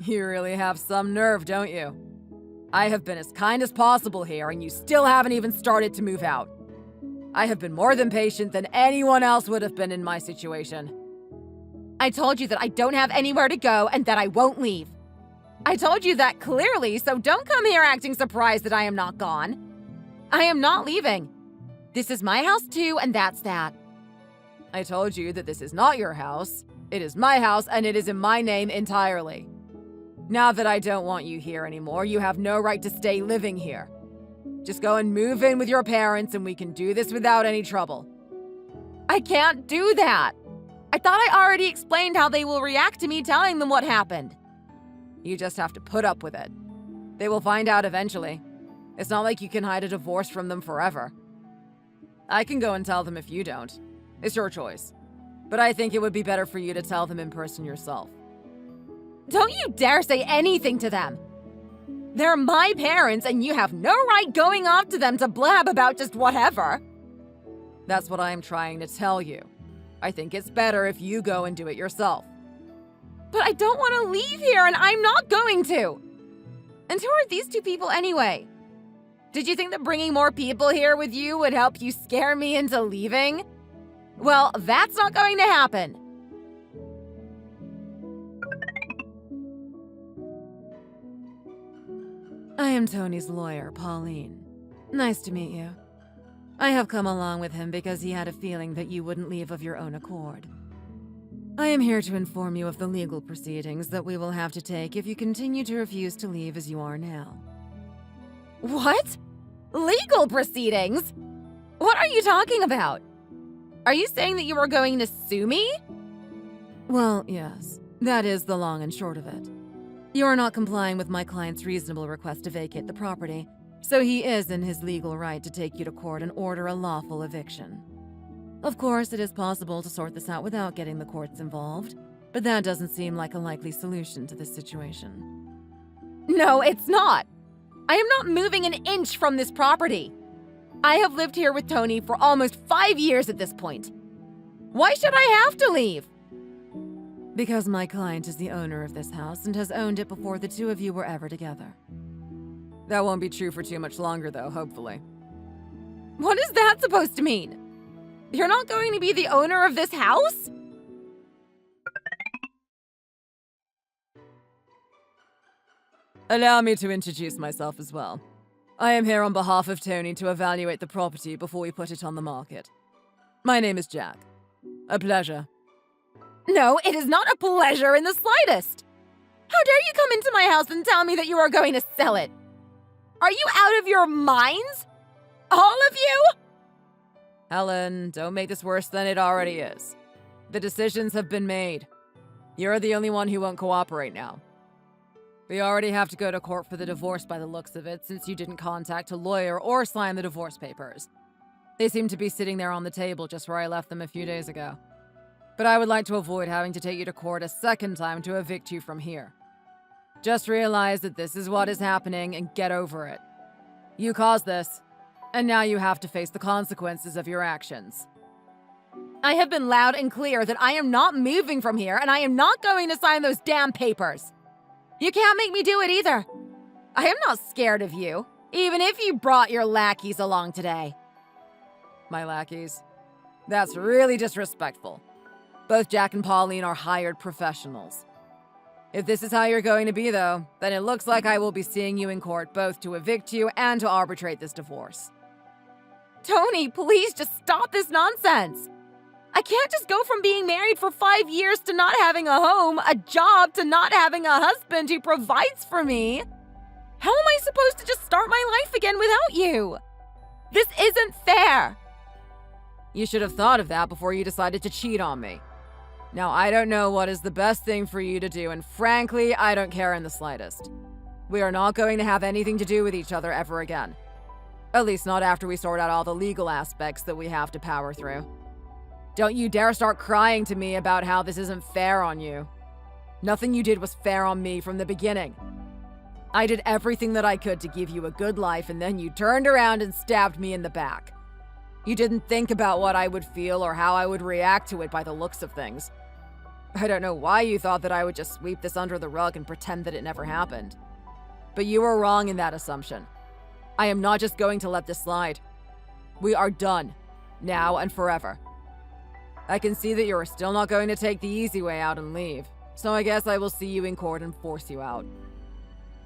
You really have some nerve, don't you? I have been as kind as possible here, and you still haven't even started to move out. I have been more than patient than anyone else would have been in my situation. I told you that I don't have anywhere to go and that I won't leave. I told you that clearly, so don't come here acting surprised that I am not gone. I am not leaving. This is my house too, and that's that. I told you that this is not your house. It is my house, and it is in my name entirely. Now that I don't want you here anymore, you have no right to stay living here. Just go and move in with your parents, and we can do this without any trouble. I can't do that. I thought I already explained how they will react to me telling them what happened. You just have to put up with it. They will find out eventually. It's not like you can hide a divorce from them forever. I can go and tell them if you don't. It's your choice. But I think it would be better for you to tell them in person yourself. Don't you dare say anything to them. They're my parents, and you have no right going off to them to blab about just whatever. That's what I am trying to tell you. I think it's better if you go and do it yourself. But I don't want to leave here, and I'm not going to. And who are these 2 people anyway? Did you think that bringing more people here with you would help you scare me into leaving? Well, that's not going to happen. I am Tony's lawyer, Pauline. Nice to meet you. I have come along with him because he had a feeling that you wouldn't leave of your own accord. I am here to inform you of the legal proceedings that we will have to take if you continue to refuse to leave as you are now. What? Legal proceedings? What are you talking about? Are you saying that you are going to sue me? Well, yes. That is the long and short of it. You are not complying with my client's reasonable request to vacate the property, so he is in his legal right to take you to court and order a lawful eviction. Of course, it is possible to sort this out without getting the courts involved, but that doesn't seem like a likely solution to this situation. No, it's not. I am not moving an inch from this property. I have lived here with Tony for almost 5 years at this point. Why should I have to leave? Because my client is the owner of this house and has owned it before the 2 of you were ever together. That won't be true for too much longer, though, hopefully. What is that supposed to mean? You're not going to be the owner of this house? Allow me to introduce myself as well. I am here on behalf of Tony to evaluate the property before we put it on the market. My name is Jack. A pleasure. No, it is not a pleasure in the slightest. How dare you come into my house and tell me that you are going to sell it? Are you out of your minds? All of you? Helen, don't make this worse than it already is. The decisions have been made. You're the only one who won't cooperate now. We already have to go to court for the divorce by the looks of it, since you didn't contact a lawyer or sign the divorce papers. They seem to be sitting there on the table just where I left them a few days ago. But I would like to avoid having to take you to court a second time to evict you from here. Just realize that this is what is happening and get over it. You caused this, and now you have to face the consequences of your actions. I have been loud and clear that I am not moving from here and I am not going to sign those damn papers. You can't make me do it either. I am not scared of you, even if you brought your lackeys along today. My lackeys? That's really disrespectful. Both Jack and Pauline are hired professionals. If this is how you're going to be, though, then it looks like I will be seeing you in court both to evict you and to arbitrate this divorce. Tony, please just stop this nonsense. I can't just go from being married for 5 years to not having a home, a job, to not having a husband who provides for me. How am I supposed to just start my life again without you? This isn't fair. You should have thought of that before you decided to cheat on me. Now, I don't know what is the best thing for you to do, and frankly, I don't care in the slightest. We are not going to have anything to do with each other ever again. At least not after we sort out all the legal aspects that we have to power through. Don't you dare start crying to me about how this isn't fair on you. Nothing you did was fair on me from the beginning. I did everything that I could to give you a good life, and then you turned around and stabbed me in the back. You didn't think about what I would feel or how I would react to it by the looks of things. I don't know why you thought that I would just sweep this under the rug and pretend that it never happened. But you were wrong in that assumption. I am not just going to let this slide. We are done, now and forever. I can see that you're still not going to take the easy way out and leave, so I guess I will see you in court and force you out.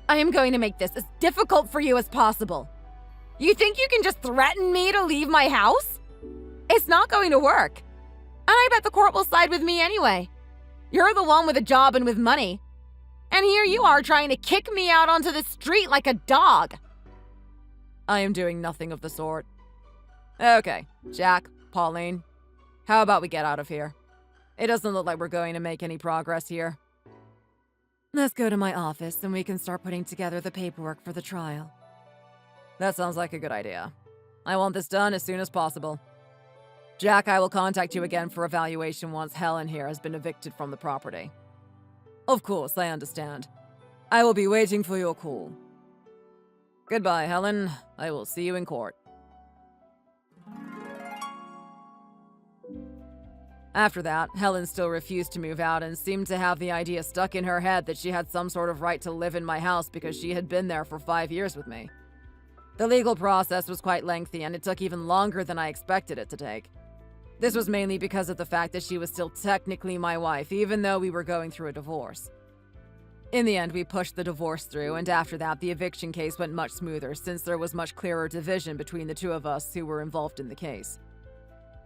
I am going to make this as difficult for you as possible. You think you can just threaten me to leave my house? It's not going to work. And I bet the court will side with me anyway. You're the one with a job and with money. And here you are trying to kick me out onto the street like a dog. I am doing nothing of the sort. Okay, Jack, Pauline, how about we get out of here? It doesn't look like we're going to make any progress here. Let's go to my office and we can start putting together the paperwork for the trial. That sounds like a good idea. I want this done as soon as possible. Jack, I will contact you again for evaluation once Helen here has been evicted from the property. Of course, I understand. I will be waiting for your call. Goodbye, Helen. I will see you in court. After that, Helen still refused to move out and seemed to have the idea stuck in her head that she had some sort of right to live in my house because she had been there for 5 years with me. The legal process was quite lengthy, and it took even longer than I expected it to take. This was mainly because of the fact that she was still technically my wife, even though we were going through a divorce. In the end, we pushed the divorce through, and after that, the eviction case went much smoother since there was much clearer division between the two of us who were involved in the case.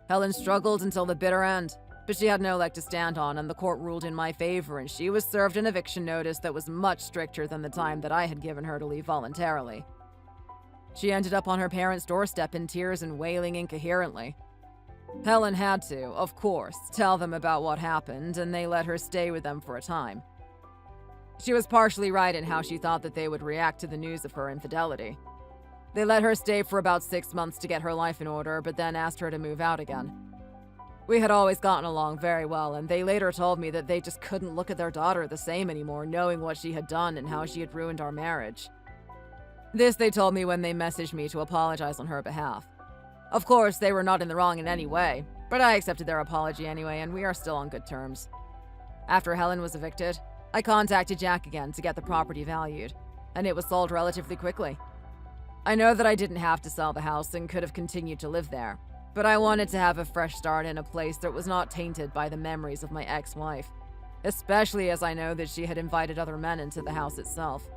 Helen struggled until the bitter end, but she had no leg to stand on, and the court ruled in my favor, and she was served an eviction notice that was much stricter than the time that I had given her to leave voluntarily. She ended up on her parents' doorstep in tears and wailing incoherently. Helen had to, of course, tell them about what happened, and they let her stay with them for a time. She was partially right in how she thought that they would react to the news of her infidelity. They let her stay for about 6 months to get her life in order, but then asked her to move out again. We had always gotten along very well, and they later told me that they just couldn't look at their daughter the same anymore, knowing what she had done and how she had ruined our marriage. This they told me when they messaged me to apologize on her behalf. Of course, they were not in the wrong in any way, but I accepted their apology anyway, and we are still on good terms. After Helen was evicted, I contacted Jack again to get the property valued, and it was sold relatively quickly. I know that I didn't have to sell the house and could have continued to live there, but I wanted to have a fresh start in a place that was not tainted by the memories of my ex-wife, especially as I know that she had invited other men into the house itself.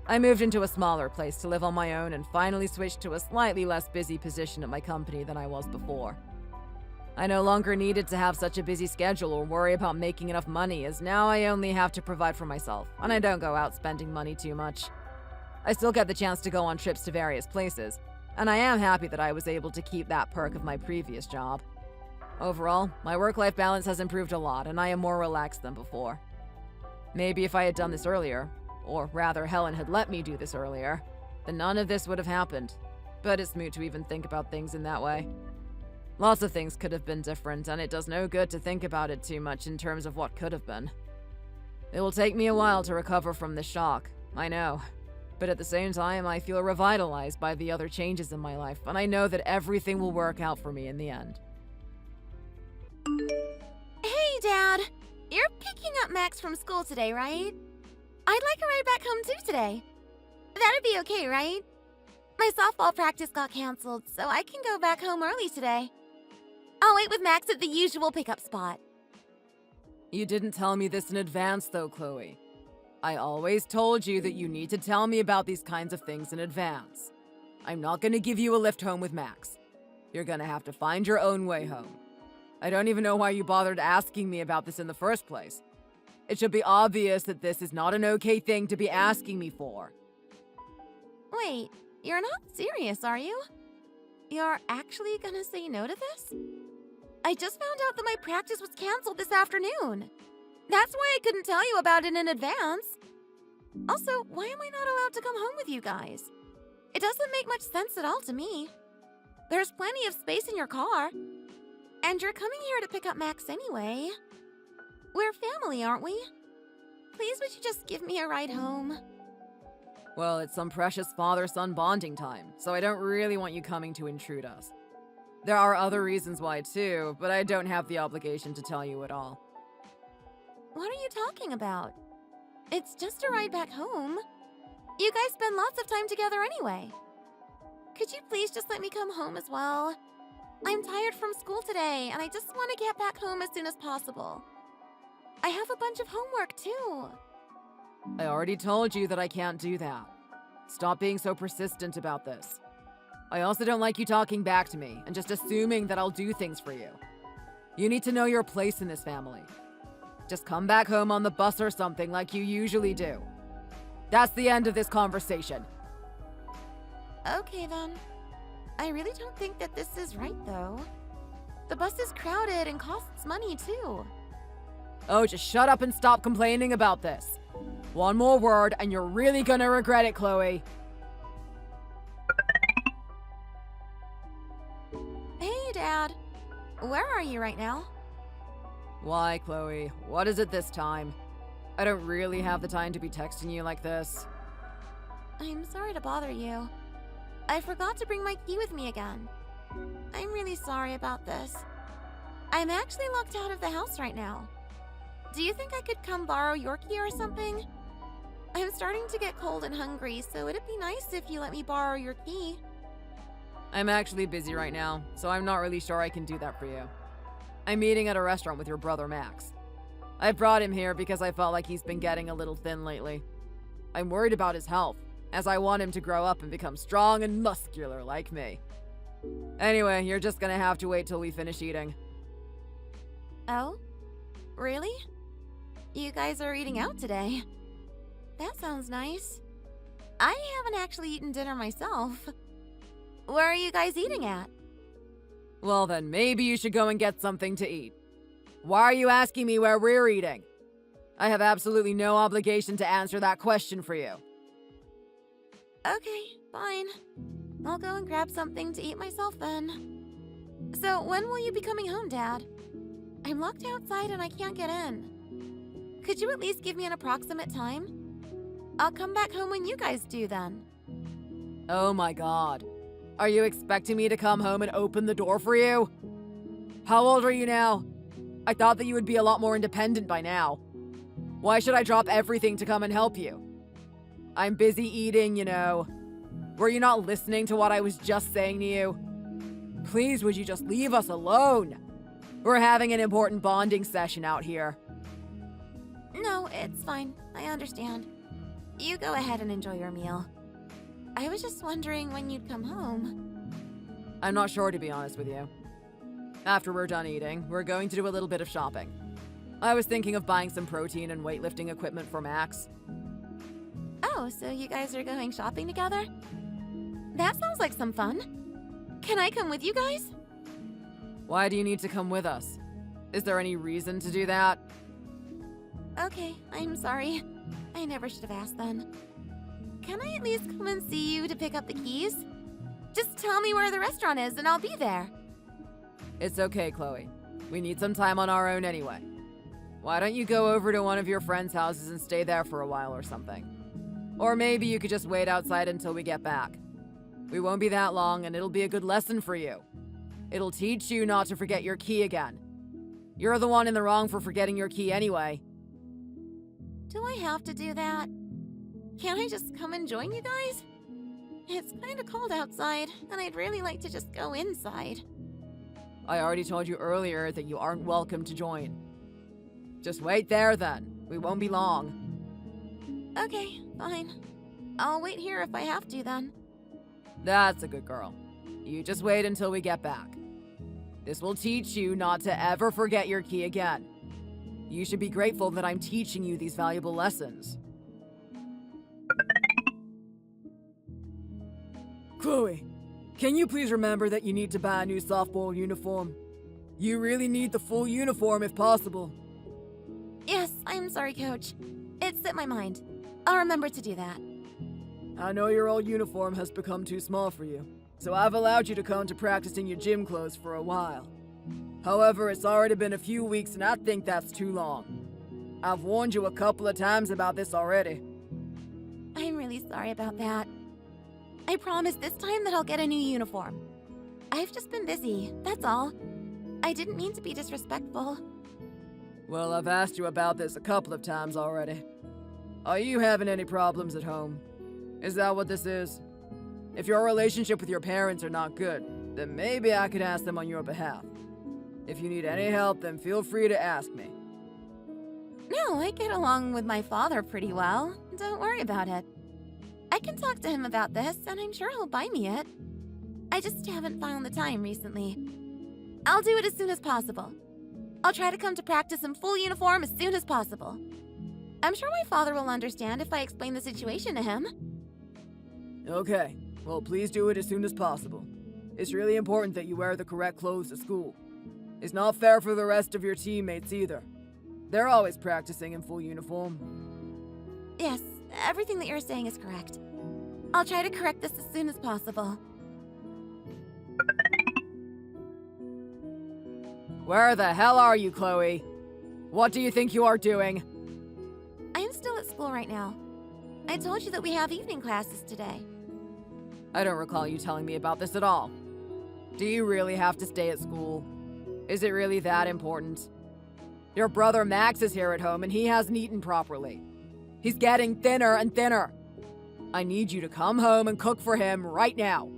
I moved into a smaller place to live on my own and finally switched to a slightly less busy position at my company than I was before. I no longer needed to have such a busy schedule or worry about making enough money, as now I only have to provide for myself, and I don't go out spending money too much. I still get the chance to go on trips to various places, and I am happy that I was able to keep that perk of my previous job. Overall, my work-life balance has improved a lot, and I am more relaxed than before. Maybe if I had done this earlier, or rather Helen had let me do this earlier, then none of this would have happened. But it's moot to even think about things in that way. Lots of things could have been different, and it does no good to think about it too much in terms of what could have been. It will take me a while to recover from this shock, I know. But at the same time, I feel revitalized by the other changes in my life, and I know that everything will work out for me in the end. Hey, Dad! You're picking up Max from school today, right? I'd like a ride back home too today. That'd be okay, right? My softball practice got canceled, so I can go back home early today. I'll wait with Max at the usual pickup spot. You didn't tell me this in advance, though, Chloe. I always told you that you need to tell me about these kinds of things in advance. I'm not gonna give you a lift home with Max. You're gonna have to find your own way home. I don't even know why you bothered asking me about this in the first place. It should be obvious that this is not an okay thing to be asking me for. Wait, you're not serious, are you? You're actually gonna say no to this? I just found out that my practice was canceled this afternoon. That's why I couldn't tell you about it in advance. Also, why am I not allowed to come home with you guys? It doesn't make much sense at all to me. There's plenty of space in your car. And you're coming here to pick up Max anyway. We're family, aren't we? Please, would you just give me a ride home? Well, it's some precious father-son bonding time, so I don't really want you coming to intrude us. There are other reasons why too, but I don't have the obligation to tell you at all. What are you talking about? It's just a ride back home. You guys spend lots of time together anyway. Could you please just let me come home as well? I'm tired from school today, and I just want to get back home as soon as possible. I have a bunch of homework too. I already told you that I can't do that. Stop being so persistent about this. I also don't like you talking back to me and just assuming that I'll do things for you. You need to know your place in this family. Just come back home on the bus or something like you usually do. That's the end of this conversation. Okay then. I really don't think that this is right though. The bus is crowded and costs money too. Oh, just shut up and stop complaining about this. One more word and you're really gonna regret it, Chloe. Hey, Dad. Where are you right now? Why, Chloe? What is it this time? I don't really have the time to be texting you like this. I'm sorry to bother you. I forgot to bring my key with me again. I'm really sorry about this. I'm actually locked out of the house right now. Do you think I could come borrow your key or something? I'm starting to get cold and hungry, so it'd be nice if you let me borrow your key. I'm actually busy right now, so I'm not really sure I can do that for you. I'm eating at a restaurant with your brother Max. I brought him here because I felt like he's been getting a little thin lately. I'm worried about his health, as I want him to grow up and become strong and muscular like me. Anyway, you're just gonna have to wait till we finish eating. Oh? Really? You guys are eating out today. That sounds nice. I haven't actually eaten dinner myself. Where are you guys eating at? Well then, maybe you should go and get something to eat. Why are you asking me where we're eating? I have absolutely no obligation to answer that question for you. Okay, fine. I'll go and grab something to eat myself then. So, when will you be coming home, Dad? I'm locked outside and I can't get in. Could you at least give me an approximate time? I'll come back home when you guys do then. Oh my god. Are you expecting me to come home and open the door for you? How old are you now? I thought that you would be a lot more independent by now. Why should I drop everything to come and help you? I'm busy eating, you know. Were you not listening to what I was just saying to you? Please, would you just leave us alone? We're having an important bonding session out here. No, it's fine. I understand. You go ahead and enjoy your meal. I was just wondering when you'd come home. I'm not sure, to be honest with you. After we're done eating, we're going to do a little bit of shopping. I was thinking of buying some protein and weightlifting equipment for Max. Oh, so you guys are going shopping together? That sounds like some fun. Can I come with you guys? Why do you need to come with us? Is there any reason to do that? Okay, I'm sorry. I never should have asked then. Can I at least come and see you to pick up the keys? Just tell me where the restaurant is and I'll be there. It's okay, Chloe. We need some time on our own anyway. Why don't you go over to one of your friends' houses and stay there for a while or something? Or maybe you could just wait outside until we get back. We won't be that long and it'll be a good lesson for you. It'll teach you not to forget your key again. You're the one in the wrong for forgetting your key anyway. Do I have to do that? Can't I just come and join you guys? It's kind of cold outside, and I'd really like to just go inside. I already told you earlier that you aren't welcome to join. Just wait there then. We won't be long. Okay, fine. I'll wait here if I have to then. That's a good girl. You just wait until we get back. This will teach you not to ever forget your key again. You should be grateful that I'm teaching you these valuable lessons. Chloe, can you please remember that you need to buy a new softball uniform? You really need the full uniform if possible. Yes, I'm sorry, Coach. It slipped my mind. I'll remember to do that. I know your old uniform has become too small for you, so I've allowed you to come to practice in your gym clothes for a while. However, it's already been a few weeks and I think that's too long. I've warned you a couple of times about this already. I'm really sorry about that. I promise this time that I'll get a new uniform. I've just been busy, that's all. I didn't mean to be disrespectful. Well, I've asked you about this a couple of times already. Are you having any problems at home? Is that what this is? If your relationship with your parents are not good, then maybe I could ask them on your behalf. If you need any help, then feel free to ask me. No, I get along with my father pretty well. Don't worry about it. I can talk to him about this, and I'm sure he'll buy me it. I just haven't found the time recently. I'll do it as soon as possible. I'll try to come to practice in full uniform as soon as possible. I'm sure my father will understand if I explain the situation to him. Okay, well, please do it as soon as possible. It's really important that you wear the correct clothes to school. It's not fair for the rest of your teammates either. They're always practicing in full uniform. Yes, everything that you're saying is correct. I'll try to correct this as soon as possible. Where the hell are you, Chloe? What do you think you are doing? I'm still at school right now. I told you that we have evening classes today. I don't recall you telling me about this at all. Do you really have to stay at school? Is it really that important? Your brother Max is here at home and he hasn't eaten properly. He's getting thinner and thinner. I need you to come home and cook for him right now.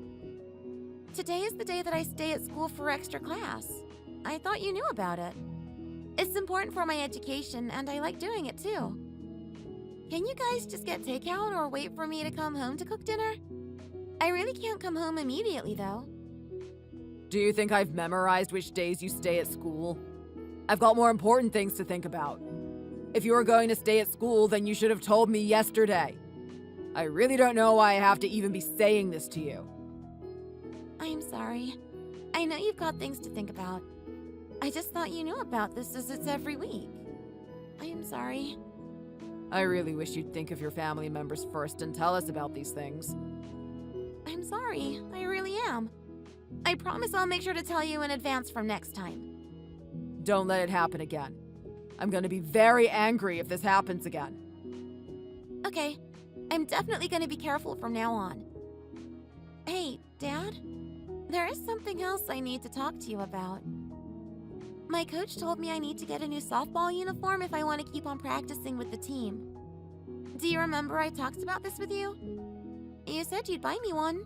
Today is the day that I stay at school for extra class. I thought you knew about it. It's important for my education and I like doing it too. Can you guys just get takeout or wait for me to come home to cook dinner? I really can't come home immediately though. Do you think I've memorized which days you stay at school? I've got more important things to think about. If you were going to stay at school, then you should have told me yesterday. I really don't know why I have to even be saying this to you. I'm sorry. I know you've got things to think about. I just thought you knew about this as it's every week. I am sorry. I really wish you'd think of your family members first and tell us about these things. I'm sorry. I really am. I promise I'll make sure to tell you in advance from next time. Don't let it happen again. I'm gonna be very angry if this happens again. Okay. I'm definitely going to be careful from now on. Hey, Dad? There is something else I need to talk to you about. My coach told me I need to get a new softball uniform if I want to keep on practicing with the team. Do you remember I talked about this with you? You said you'd buy me one.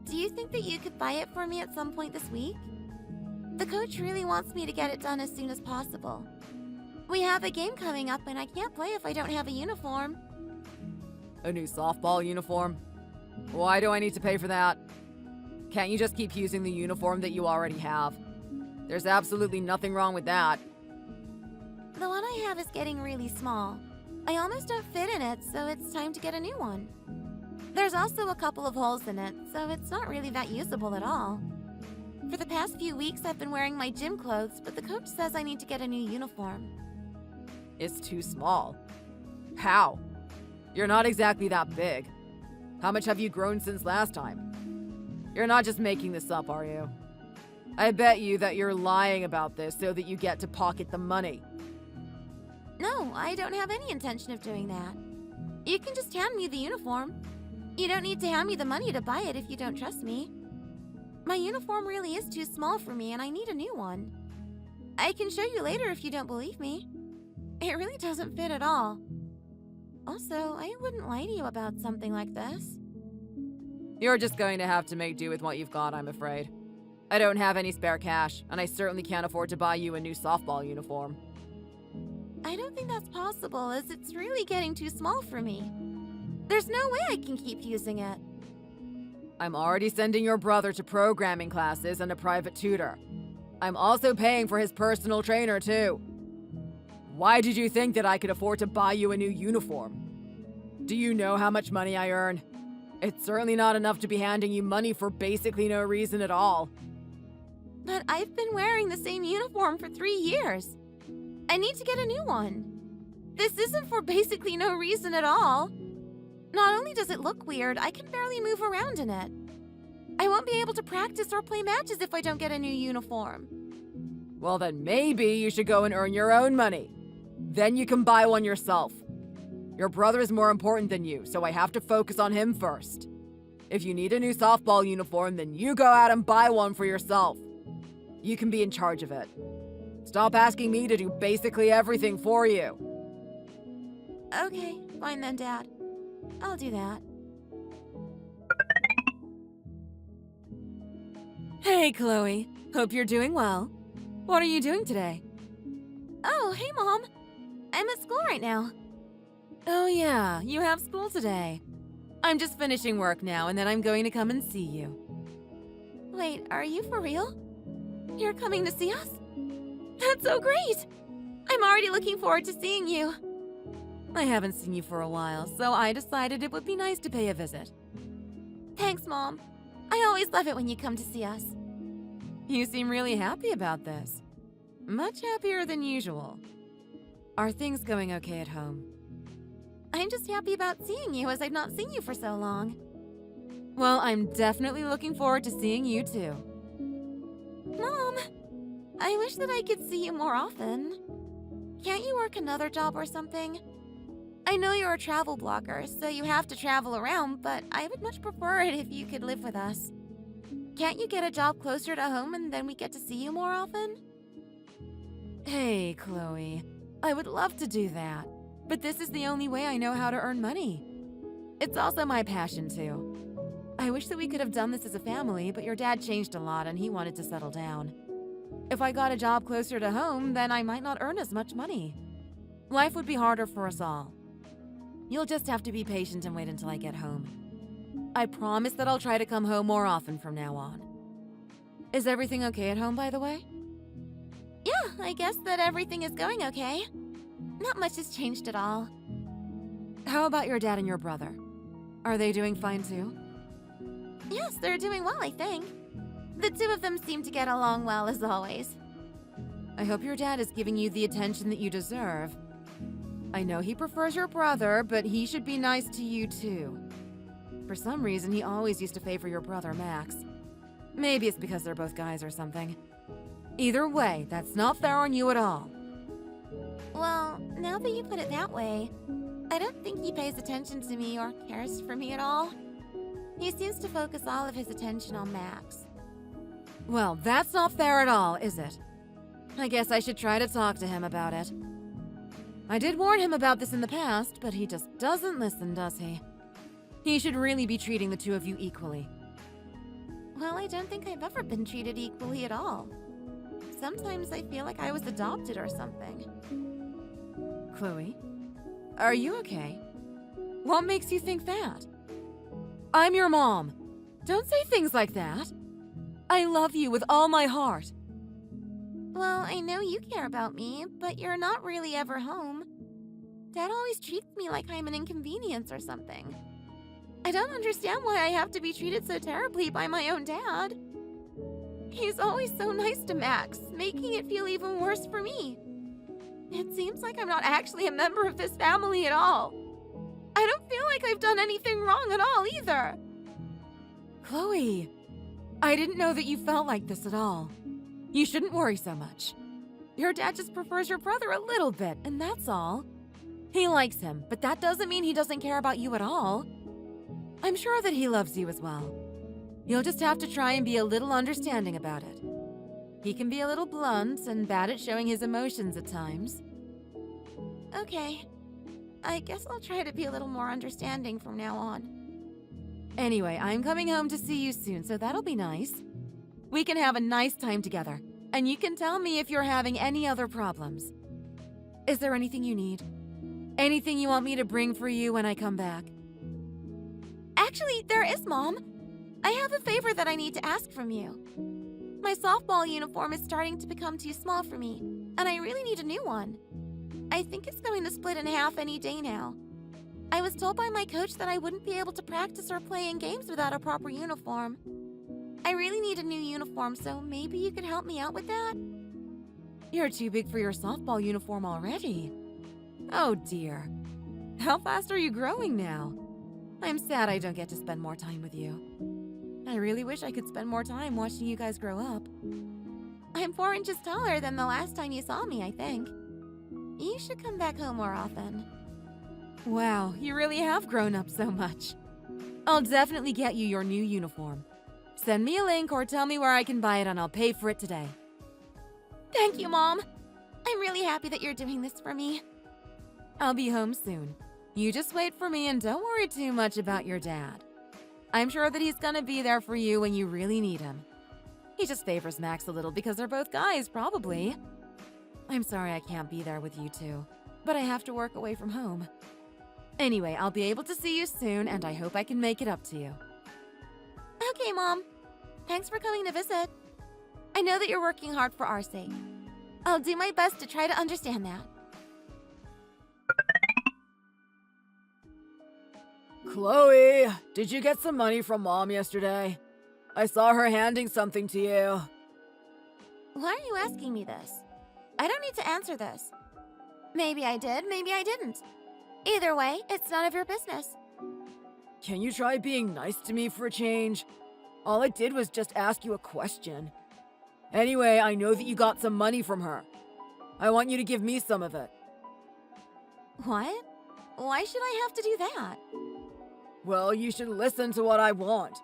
Do you think that you could buy it for me at some point this week? The coach really wants me to get it done as soon as possible. We have a game coming up and I can't play if I don't have a uniform. A new softball uniform? Why do I need to pay for that? Can't you just keep using the uniform that you already have? There's absolutely nothing wrong with that. The one I have is getting really small. I almost don't fit in it, so it's time to get a new one. There's also a couple of holes in it, so it's not really that usable at all. For the past few weeks, I've been wearing my gym clothes, but the coach says I need to get a new uniform. It's too small. How? You're not exactly that big. How much have you grown since last time? You're not just making this up, are you? I bet you that you're lying about this so that you get to pocket the money. No, I don't have any intention of doing that. You can just hand me the uniform. You don't need to hand me the money to buy it if you don't trust me. My uniform really is too small for me and I need a new one. I can show you later if you don't believe me. It really doesn't fit at all. Also, I wouldn't lie to you about something like this. You're just going to have to make do with what you've got, I'm afraid. I don't have any spare cash, and I certainly can't afford to buy you a new softball uniform. I don't think that's possible, as it's really getting too small for me. There's no way I can keep using it. I'm already sending your brother to programming classes and a private tutor. I'm also paying for his personal trainer, too. Why did you think that I could afford to buy you a new uniform? Do you know how much money I earn? It's certainly not enough to be handing you money for basically no reason at all. But I've been wearing the same uniform for 3 years. I need to get a new one. This isn't for basically no reason at all. Not only does it look weird, I can barely move around in it. I won't be able to practice or play matches if I don't get a new uniform. Well, then maybe you should go and earn your own money. Then you can buy one yourself. Your brother is more important than you, so I have to focus on him first. If you need a new softball uniform, then you go out and buy one for yourself. You can be in charge of it. Stop asking me to do basically everything for you. Okay, fine then, Dad. I'll do that. Hey, Chloe. Hope you're doing well. What are you doing today? Oh, hey, Mom. I'm at school right now. Oh yeah, you have school today. I'm just finishing work now, and then I'm going to come and see you. Wait, are you for real? You're coming to see us? That's so great! I'm already looking forward to seeing you. I haven't seen you for a while, so I decided it would be nice to pay a visit. Thanks, Mom. I always love it when you come to see us. You seem really happy about this. Much happier than usual. Are things going okay at home? I'm just happy about seeing you, as I've not seen you for so long. Well, I'm definitely looking forward to seeing you too. Mom, I wish that I could see you more often. Can't you work another job or something? I know you're a travel blogger, so you have to travel around, but I would much prefer it if you could live with us. Can't you get a job closer to home and then we get to see you more often? Hey, Chloe. I would love to do that, but this is the only way I know how to earn money. It's also my passion, too. I wish that we could have done this as a family, but your dad changed a lot and he wanted to settle down. If I got a job closer to home, then I might not earn as much money. Life would be harder for us all. You'll just have to be patient and wait until I get home. I promise that I'll try to come home more often from now on. Is everything okay at home, by the way? Yeah, I guess that everything is going okay. Not much has changed at all. How about your dad and your brother? Are they doing fine too? Yes, they're doing well, I think. The two of them seem to get along well, as always. I hope your dad is giving you the attention that you deserve. I know he prefers your brother, but he should be nice to you too. For some reason, he always used to favor your brother, Max. Maybe it's because they're both guys or something. Either way, that's not fair on you at all. Well, now that you put it that way, I don't think he pays attention to me or cares for me at all. He seems to focus all of his attention on Max. Well, that's not fair at all, is it? I guess I should try to talk to him about it. I did warn him about this in the past, but he just doesn't listen, does he? He should really be treating the two of you equally. Well, I don't think I've ever been treated equally at all. Sometimes I feel like I was adopted or something. Chloe, are you okay? What makes you think that? I'm your mom. Don't say things like that. I love you with all my heart. Well, I know you care about me, but you're not really ever home. Dad always treats me like I'm an inconvenience or something. I don't understand why I have to be treated so terribly by my own dad. He's always so nice to Max, making it feel even worse for me. It seems like I'm not actually a member of this family at all. I don't feel like I've done anything wrong at all either. Chloe, I didn't know that you felt like this at all. You shouldn't worry so much. Your dad just prefers your brother a little bit, and that's all. He likes him, but that doesn't mean he doesn't care about you at all. I'm sure that he loves you as well. You'll just have to try and be a little understanding about it. He can be a little blunt and bad at showing his emotions at times. Okay. I guess I'll try to be a little more understanding from now on. Anyway, I'm coming home to see you soon, so that'll be nice. We can have a nice time together, and you can tell me if you're having any other problems. Is there anything you need? Anything you want me to bring for you when I come back? Actually, there is, Mom. I have a favor that I need to ask from you. My softball uniform is starting to become too small for me, and I really need a new one. I think it's going to split in half any day now. I was told by my coach that I wouldn't be able to practice or play in games without a proper uniform. I really need a new uniform, so maybe you could help me out with that? You're too big for your softball uniform already. Oh dear. How fast are you growing now? I'm sad I don't get to spend more time with you. I really wish I could spend more time watching you guys grow up. I'm 4 inches taller than the last time you saw me, I think. You should come back home more often. Wow, you really have grown up so much. I'll definitely get you your new uniform. Send me a link or tell me where I can buy it and I'll pay for it today. Thank you, Mom. I'm really happy that you're doing this for me. I'll be home soon. You just wait for me and don't worry too much about your dad. I'm sure that he's gonna be there for you when you really need him. He just favors Max a little because they're both guys, probably. I'm sorry I can't be there with you two, but I have to work away from home. Anyway, I'll be able to see you soon and I hope I can make it up to you. Okay, Mom. Thanks for coming to visit. I know that you're working hard for our sake. I'll do my best to try to understand that. Chloe, did you get some money from Mom yesterday? I saw her handing something to you. Why are you asking me this? I don't need to answer this. Maybe I did, maybe I didn't. Either way, it's none of your business. Can you try being nice to me for a change? All I did was just ask you a question. Anyway, I know that you got some money from her. I want you to give me some of it. What? Why should I have to do that? Well, you should listen to what I want.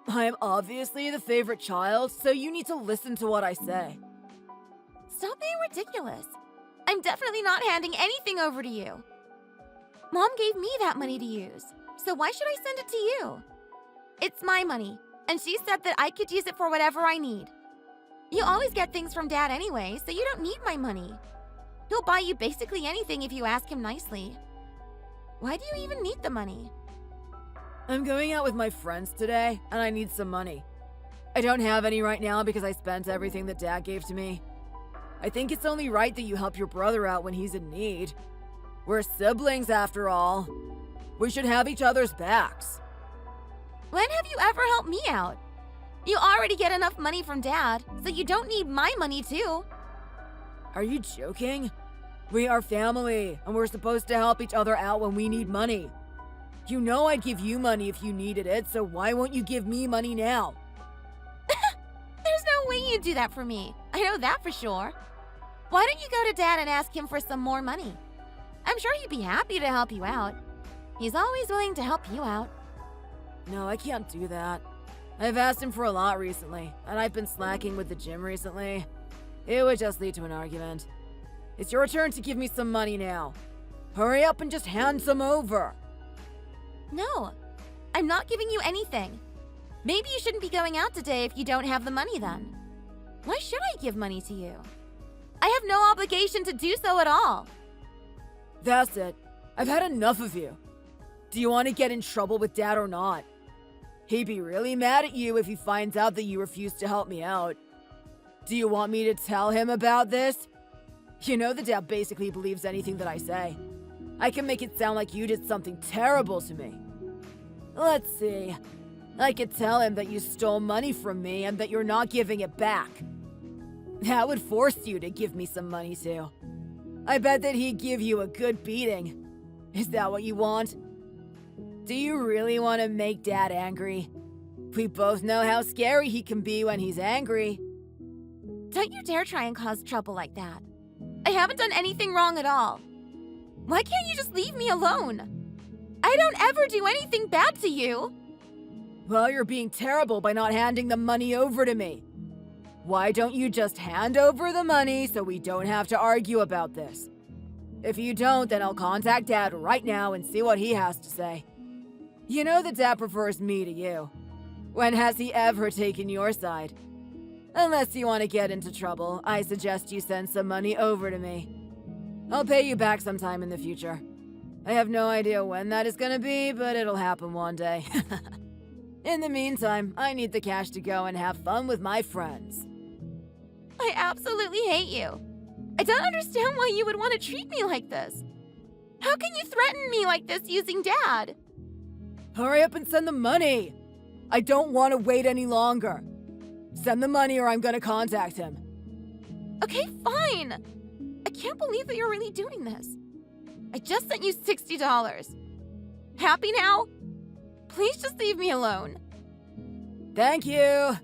I am obviously the favorite child, so you need to listen to what I say. Stop being ridiculous. I'm definitely not handing anything over to you. Mom gave me that money to use, so why should I send it to you? It's my money, and she said that I could use it for whatever I need. You always get things from Dad anyway, so you don't need my money. He'll buy you basically anything if you ask him nicely. Why do you even need the money? I'm going out with my friends today, and I need some money. I don't have any right now because I spent everything that Dad gave to me. I think it's only right that you help your brother out when he's in need. We're siblings after all. We should have each other's backs. When have you ever helped me out? You already get enough money from Dad, so you don't need my money too. Are you joking? We are family, and we're supposed to help each other out when we need money. You know I'd give you money if you needed it, so why won't you give me money now? There's no way you'd do that for me. I know that for sure. Why don't you go to Dad and ask him for some more money? I'm sure he'd be happy to help you out. He's always willing to help you out. No, I can't do that. I've asked him for a lot recently, and I've been slacking with the gym recently. It would just lead to an argument. It's your turn to give me some money now. Hurry up and just hand some over. No, I'm not giving you anything. Maybe you shouldn't be going out today if you don't have the money then. Why should I give money to you? I have no obligation to do so at all. That's it. I've had enough of you. Do you want to get in trouble with Dad or not? He'd be really mad at you if he finds out that you refuse to help me out. Do you want me to tell him about this? You know that Dad basically believes anything that I say. I can make it sound like you did something terrible to me. Let's see. I could tell him that you stole money from me and that you're not giving it back. That would force you to give me some money too. I bet that he'd give you a good beating. Is that what you want? Do you really want to make Dad angry? We both know how scary he can be when he's angry. Don't you dare try and cause trouble like that. I haven't done anything wrong at all. Why can't you just leave me alone? I don't ever do anything bad to you. Well, you're being terrible by not handing the money over to me. Why don't you just hand over the money so we don't have to argue about this? If you don't, then I'll contact Dad right now and see what he has to say. You know that Dad prefers me to you. When has he ever taken your side? Unless you want to get into trouble, I suggest you send some money over to me. I'll pay you back sometime in the future. I have no idea when that is gonna be, but it'll happen one day. In the meantime, I need the cash to go and have fun with my friends. I absolutely hate you. I don't understand why you would want to treat me like this. How can you threaten me like this using Dad? Hurry up and send the money! I don't want to wait any longer. Send the money or I'm gonna contact him. Okay, fine. I can't believe that you're really doing this. I just sent you $60. Happy now? Please just leave me alone. Thank you!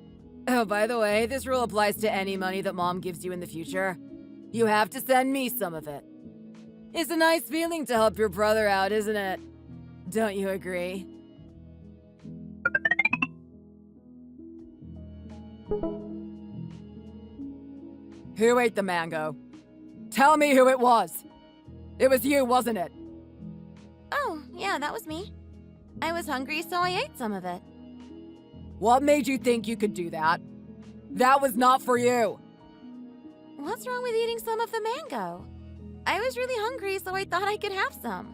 Oh, by the way, this rule applies to any money that Mom gives you in the future. You have to send me some of it. It's a nice feeling to help your brother out, isn't it? Don't you agree? Who ate the mango? Tell me who it was! It was you, wasn't it? Oh, yeah, that was me. I was hungry, so I ate some of it. What made you think you could do that? That was not for you! What's wrong with eating some of the mango? I was really hungry, so I thought I could have some.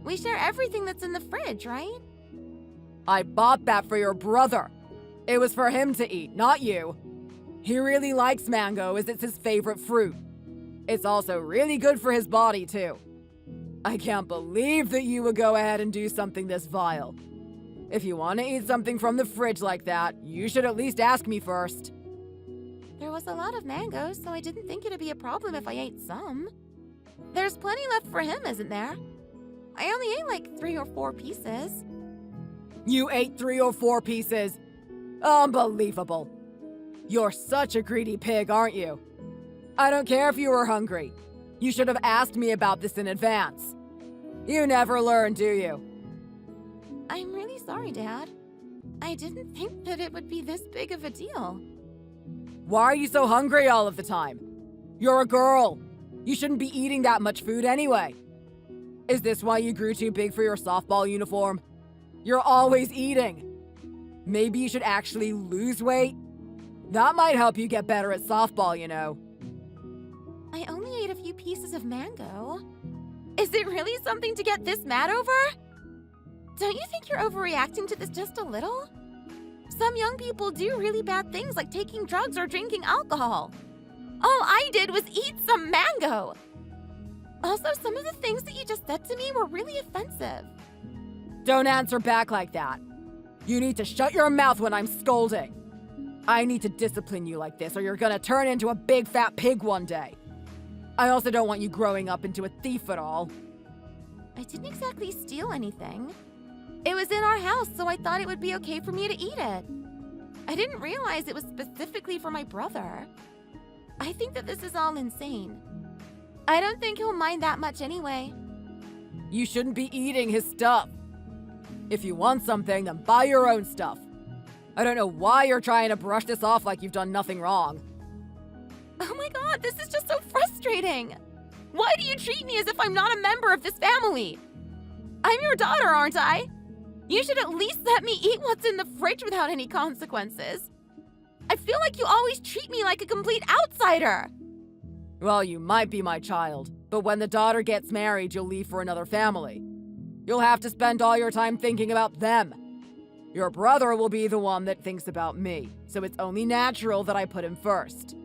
We share everything that's in the fridge, right? I bought that for your brother. It was for him to eat, not you. He really likes mango as it's his favorite fruit. It's also really good for his body, too. I can't believe that you would go ahead and do something this vile. If you want to eat something from the fridge like that, you should at least ask me first. There was a lot of mangoes, so I didn't think it'd be a problem if I ate some. There's plenty left for him, isn't there? I only ate like 3 or 4 pieces. You ate 3 or 4 pieces? Unbelievable. You're such a greedy pig, aren't you? I don't care if you were hungry. You should have asked me about this in advance. You never learn, do you? I'm really sorry, Dad. I didn't think that it would be this big of a deal. Why are you so hungry all of the time? You're a girl. You shouldn't be eating that much food anyway. Is this why you grew too big for your softball uniform? You're always eating. Maybe you should actually lose weight? That might help you get better at softball, you know. I only ate a few pieces of mango. Is it really something to get this mad over? Don't you think you're overreacting to this just a little? Some young people do really bad things like taking drugs or drinking alcohol. All I did was eat some mango. Also, some of the things that you just said to me were really offensive. Don't answer back like that. You need to shut your mouth when I'm scolding. I need to discipline you like this or you're gonna turn into a big fat pig one day. I also don't want you growing up into a thief at all. I didn't exactly steal anything. It was in our house, so I thought it would be okay for me to eat it. I didn't realize it was specifically for my brother. I think that this is all insane. I don't think he'll mind that much anyway. You shouldn't be eating his stuff. If you want something, then buy your own stuff. I don't know why you're trying to brush this off like you've done nothing wrong. Oh my god, this is just so frustrating! Why do you treat me as if I'm not a member of this family? I'm your daughter, aren't I? You should at least let me eat what's in the fridge without any consequences. I feel like you always treat me like a complete outsider. Well, you might be my child, but when the daughter gets married, you'll leave for another family. You'll have to spend all your time thinking about them. Your brother will be the one that thinks about me, so it's only natural that I put him first.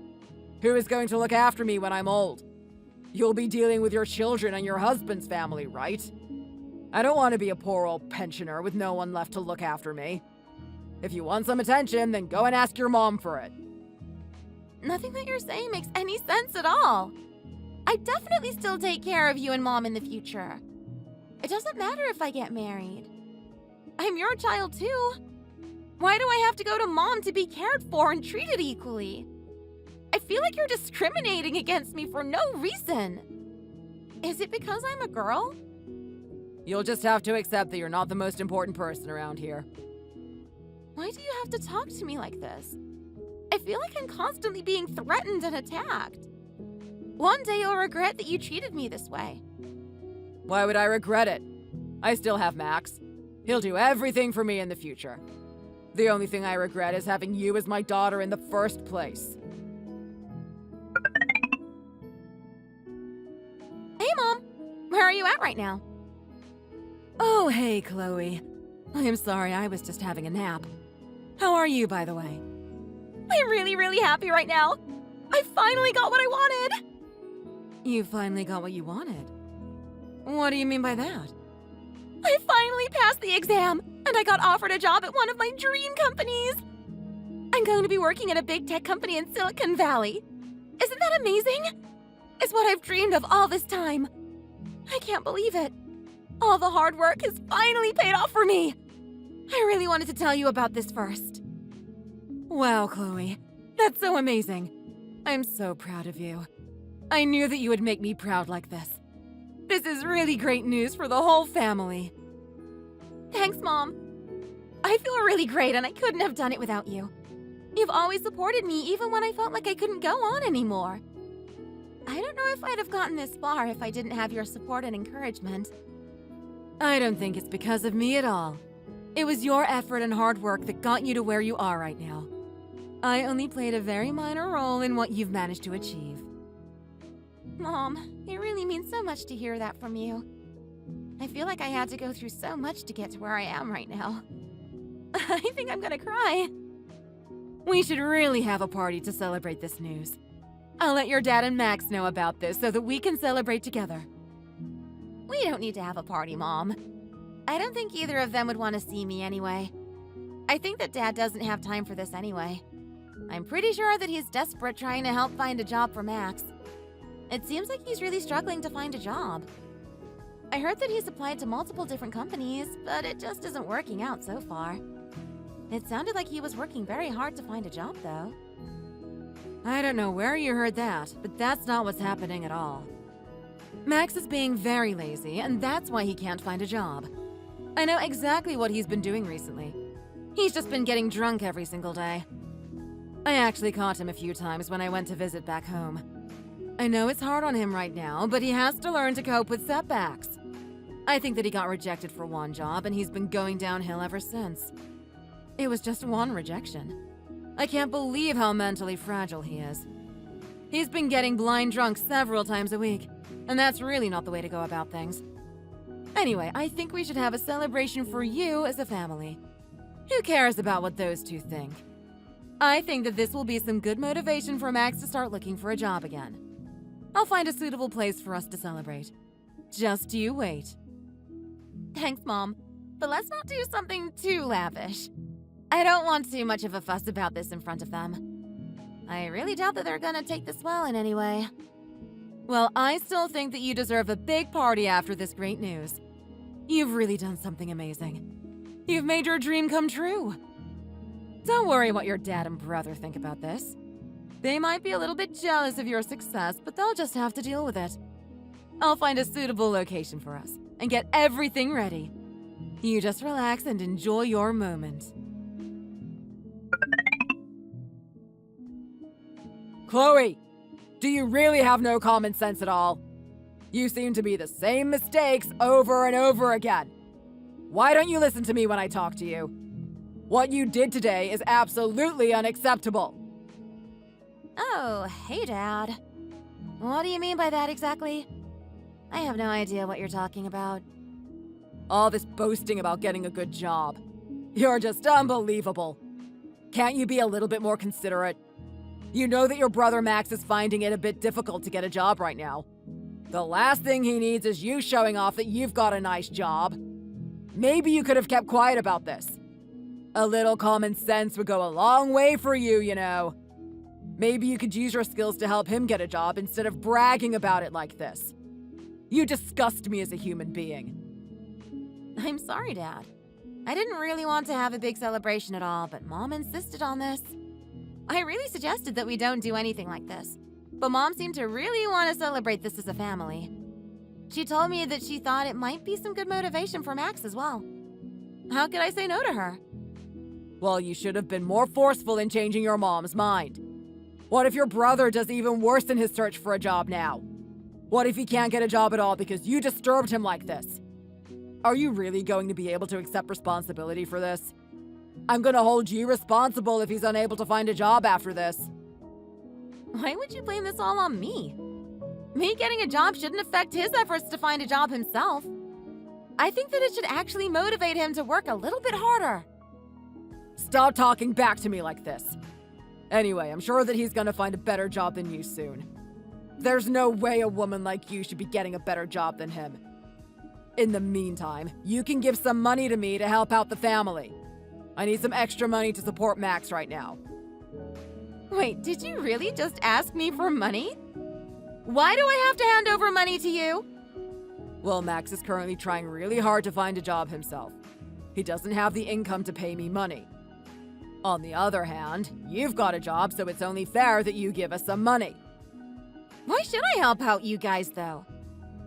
Who is going to look after me when I'm old? You'll be dealing with your children and your husband's family, right? I don't want to be a poor old pensioner with no one left to look after me. If you want some attention, then go and ask your mom for it. Nothing that you're saying makes any sense at all. I definitely still take care of you and Mom in the future. It doesn't matter if I get married. I'm your child too. Why do I have to go to Mom to be cared for and treated equally? I feel like you're discriminating against me for no reason. Is it because I'm a girl? You'll just have to accept that you're not the most important person around here. Why do you have to talk to me like this? I feel like I'm constantly being threatened and attacked. One day you'll regret that you treated me this way. Why would I regret it? I still have Max. He'll do everything for me in the future. The only thing I regret is having you as my daughter in the first place. Hey, Mom! Where are you at right now? Oh, hey, Chloe. I'm sorry, I was just having a nap. How are you, by the way? I'm really, really happy right now. I finally got what I wanted! You finally got what you wanted. What do you mean by that? I finally passed the exam, and I got offered a job at one of my dream companies. I'm going to be working at a big tech company in Silicon Valley. Isn't that amazing? It's what I've dreamed of all this time. I can't believe it. All the hard work has finally paid off for me. I really wanted to tell you about this first. Wow, Chloe. That's so amazing. I'm so proud of you. I knew that you would make me proud like this. This is really great news for the whole family. Thanks, Mom. I feel really great, and I couldn't have done it without you. You've always supported me even when I felt like I couldn't go on anymore. I don't know if I'd have gotten this far if I didn't have your support and encouragement. I don't think it's because of me at all. It was your effort and hard work that got you to where you are right now. I only played a very minor role in what you've managed to achieve. Mom, it really means so much to hear that from you. I feel like I had to go through so much to get to where I am right now. I think I'm gonna cry. We should really have a party to celebrate this news. I'll let your dad and Max know about this so that we can celebrate together. We don't need to have a party, Mom. I don't think either of them would want to see me anyway. I think that Dad doesn't have time for this anyway. I'm pretty sure that he's desperate trying to help find a job for Max. It seems like he's really struggling to find a job. I heard that he's applied to multiple different companies, but it just isn't working out so far. It sounded like he was working very hard to find a job, though. I don't know where you heard that, but that's not what's happening at all. Max is being very lazy, and that's why he can't find a job. I know exactly what he's been doing recently. He's just been getting drunk every single day. I actually caught him a few times when I went to visit back home. I know it's hard on him right now, but he has to learn to cope with setbacks. I think that he got rejected for one job, and he's been going downhill ever since. It was just one rejection. I can't believe how mentally fragile he is. He's been getting blind drunk several times a week, and that's really not the way to go about things. Anyway, I think we should have a celebration for you as a family. Who cares about what those two think? I think that this will be some good motivation for Max to start looking for a job again. I'll find a suitable place for us to celebrate. Just you wait. Thanks, Mom. But let's not do something too lavish. I don't want too much of a fuss about this in front of them. I really doubt that they're gonna take this well in any way. Well, I still think that you deserve a big party after this great news. You've really done something amazing. You've made your dream come true. Don't worry what your dad and brother think about this. They might be a little bit jealous of your success, but they'll just have to deal with it. I'll find a suitable location for us and get everything ready. You just relax and enjoy your moment. Chloe, do you really have no common sense at all? You seem to be the same mistakes over and over again. Why don't you listen to me when I talk to you? What you did today is absolutely unacceptable. Oh, hey, Dad. What do you mean by that exactly? I have no idea what you're talking about. All this boasting about getting a good job. You're just unbelievable. Can't you be a little bit more considerate? You know that your brother Max is finding it a bit difficult to get a job right now. The last thing he needs is you showing off that you've got a nice job. Maybe you could have kept quiet about this. A little common sense would go a long way for you, you know. Maybe you could use your skills to help him get a job instead of bragging about it like this. You disgust me as a human being. I'm sorry, Dad. I didn't really want to have a big celebration at all, but Mom insisted on this. I really suggested that we don't do anything like this, but Mom seemed to really want to celebrate this as a family. She told me that she thought it might be some good motivation for Max as well. How could I say no to her? Well, you should have been more forceful in changing your mom's mind. What if your brother does even worse in his search for a job now? What if he can't get a job at all because you disturbed him like this? Are you really going to be able to accept responsibility for this? I'm gonna hold you responsible if he's unable to find a job after this. Why would you blame this all on me? Me getting a job shouldn't affect his efforts to find a job himself. I think that it should actually motivate him to work a little bit harder. Stop talking back to me like this. Anyway, I'm sure that he's gonna find a better job than you soon. There's no way a woman like you should be getting a better job than him. In the meantime, you can give some money to me to help out the family. I need some extra money to support Max right now. Wait, did you really just ask me for money? Why do I have to hand over money to you? Well, Max is currently trying really hard to find a job himself. He doesn't have the income to pay me money. On the other hand, you've got a job, so it's only fair that you give us some money. Why should I help out you guys, though?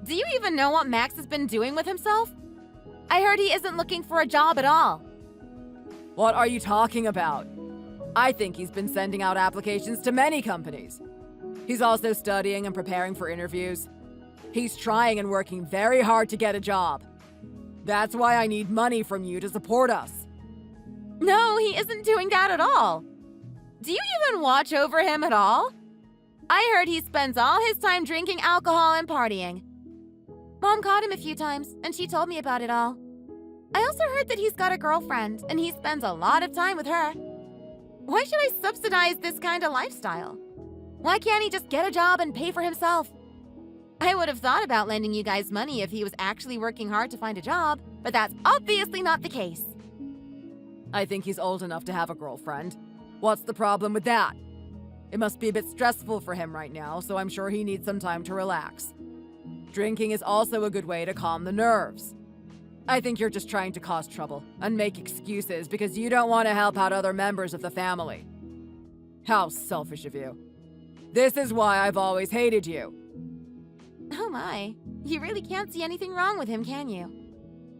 Do you even know what Max has been doing with himself? I heard he isn't looking for a job at all. What are you talking about? I think he's been sending out applications to many companies. He's also studying and preparing for interviews. He's trying and working very hard to get a job. That's why I need money from you to support us. No, he isn't doing that at all. Do you even watch over him at all? I heard he spends all his time drinking alcohol and partying. Mom caught him a few times, and she told me about it all. I also heard that he's got a girlfriend, and he spends a lot of time with her. Why should I subsidize this kind of lifestyle? Why can't he just get a job and pay for himself? I would have thought about lending you guys money if he was actually working hard to find a job, but that's obviously not the case. I think he's old enough to have a girlfriend. What's the problem with that? It must be a bit stressful for him right now, so I'm sure he needs some time to relax. Drinking is also a good way to calm the nerves. I think you're just trying to cause trouble and make excuses because you don't want to help out other members of the family. How selfish of you. This is why I've always hated you. Oh my, you really can't see anything wrong with him, can you?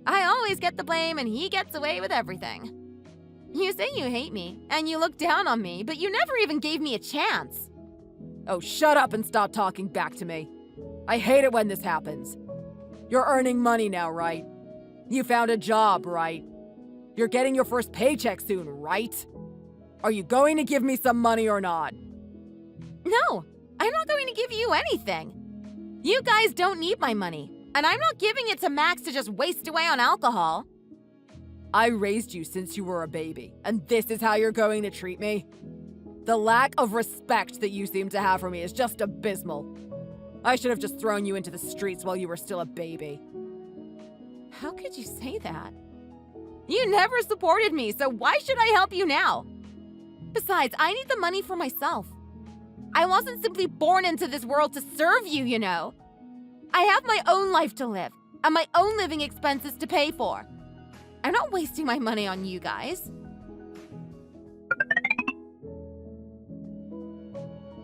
I always get the blame and he gets away with everything. You say you hate me, and you look down on me, but you never even gave me a chance. Oh, shut up and stop talking back to me. I hate it when this happens. You're earning money now, right? You found a job, right? You're getting your first paycheck soon, right? Are you going to give me some money or not? No, I'm not going to give you anything. You guys don't need my money, and I'm not giving it to Max to just waste away on alcohol. I raised you since you were a baby, and this is how you're going to treat me? The lack of respect that you seem to have for me is just abysmal. I should have just thrown you into the streets while you were still a baby. How could you say that? You never supported me, so why should I help you now? Besides, I need the money for myself. I wasn't simply born into this world to serve you, you know. I have my own life to live, and my own living expenses to pay for. I'm not wasting my money on you guys.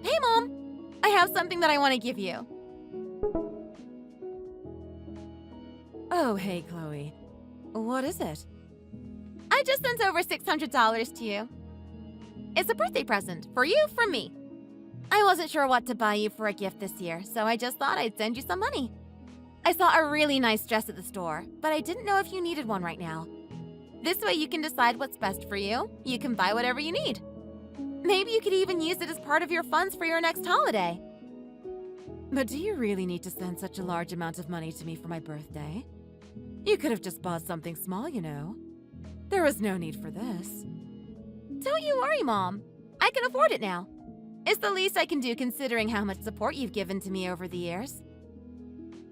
Hey, Mom! I have something that I want to give you. Oh, hey, Chloe. What is it? I just sent over $600 to you. It's a birthday present for you from me. I wasn't sure what to buy you for a gift this year, so I just thought I'd send you some money. I saw a really nice dress at the store, but I didn't know if you needed one right now. This way you can decide what's best for you. You can buy whatever you need. Maybe you could even use it as part of your funds for your next holiday. But do you really need to send such a large amount of money to me for my birthday? You could have just bought something small, you know. There was no need for this. Don't you worry, Mom. I can afford it now. It's the least I can do considering how much support you've given to me over the years.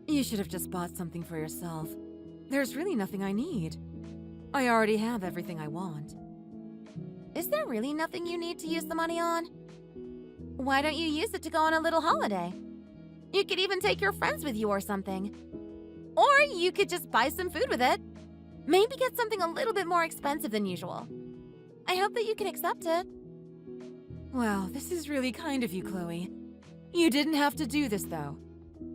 You should have just bought something for yourself. There's really nothing I need. I already have everything I want. Is there really nothing you need to use the money on? Why don't you use it to go on a little holiday? You could even take your friends with you or something. Or you could just buy some food with it. Maybe get something a little bit more expensive than usual. I hope that you can accept it. Well, this is really kind of you, Chloe. You didn't have to do this, though.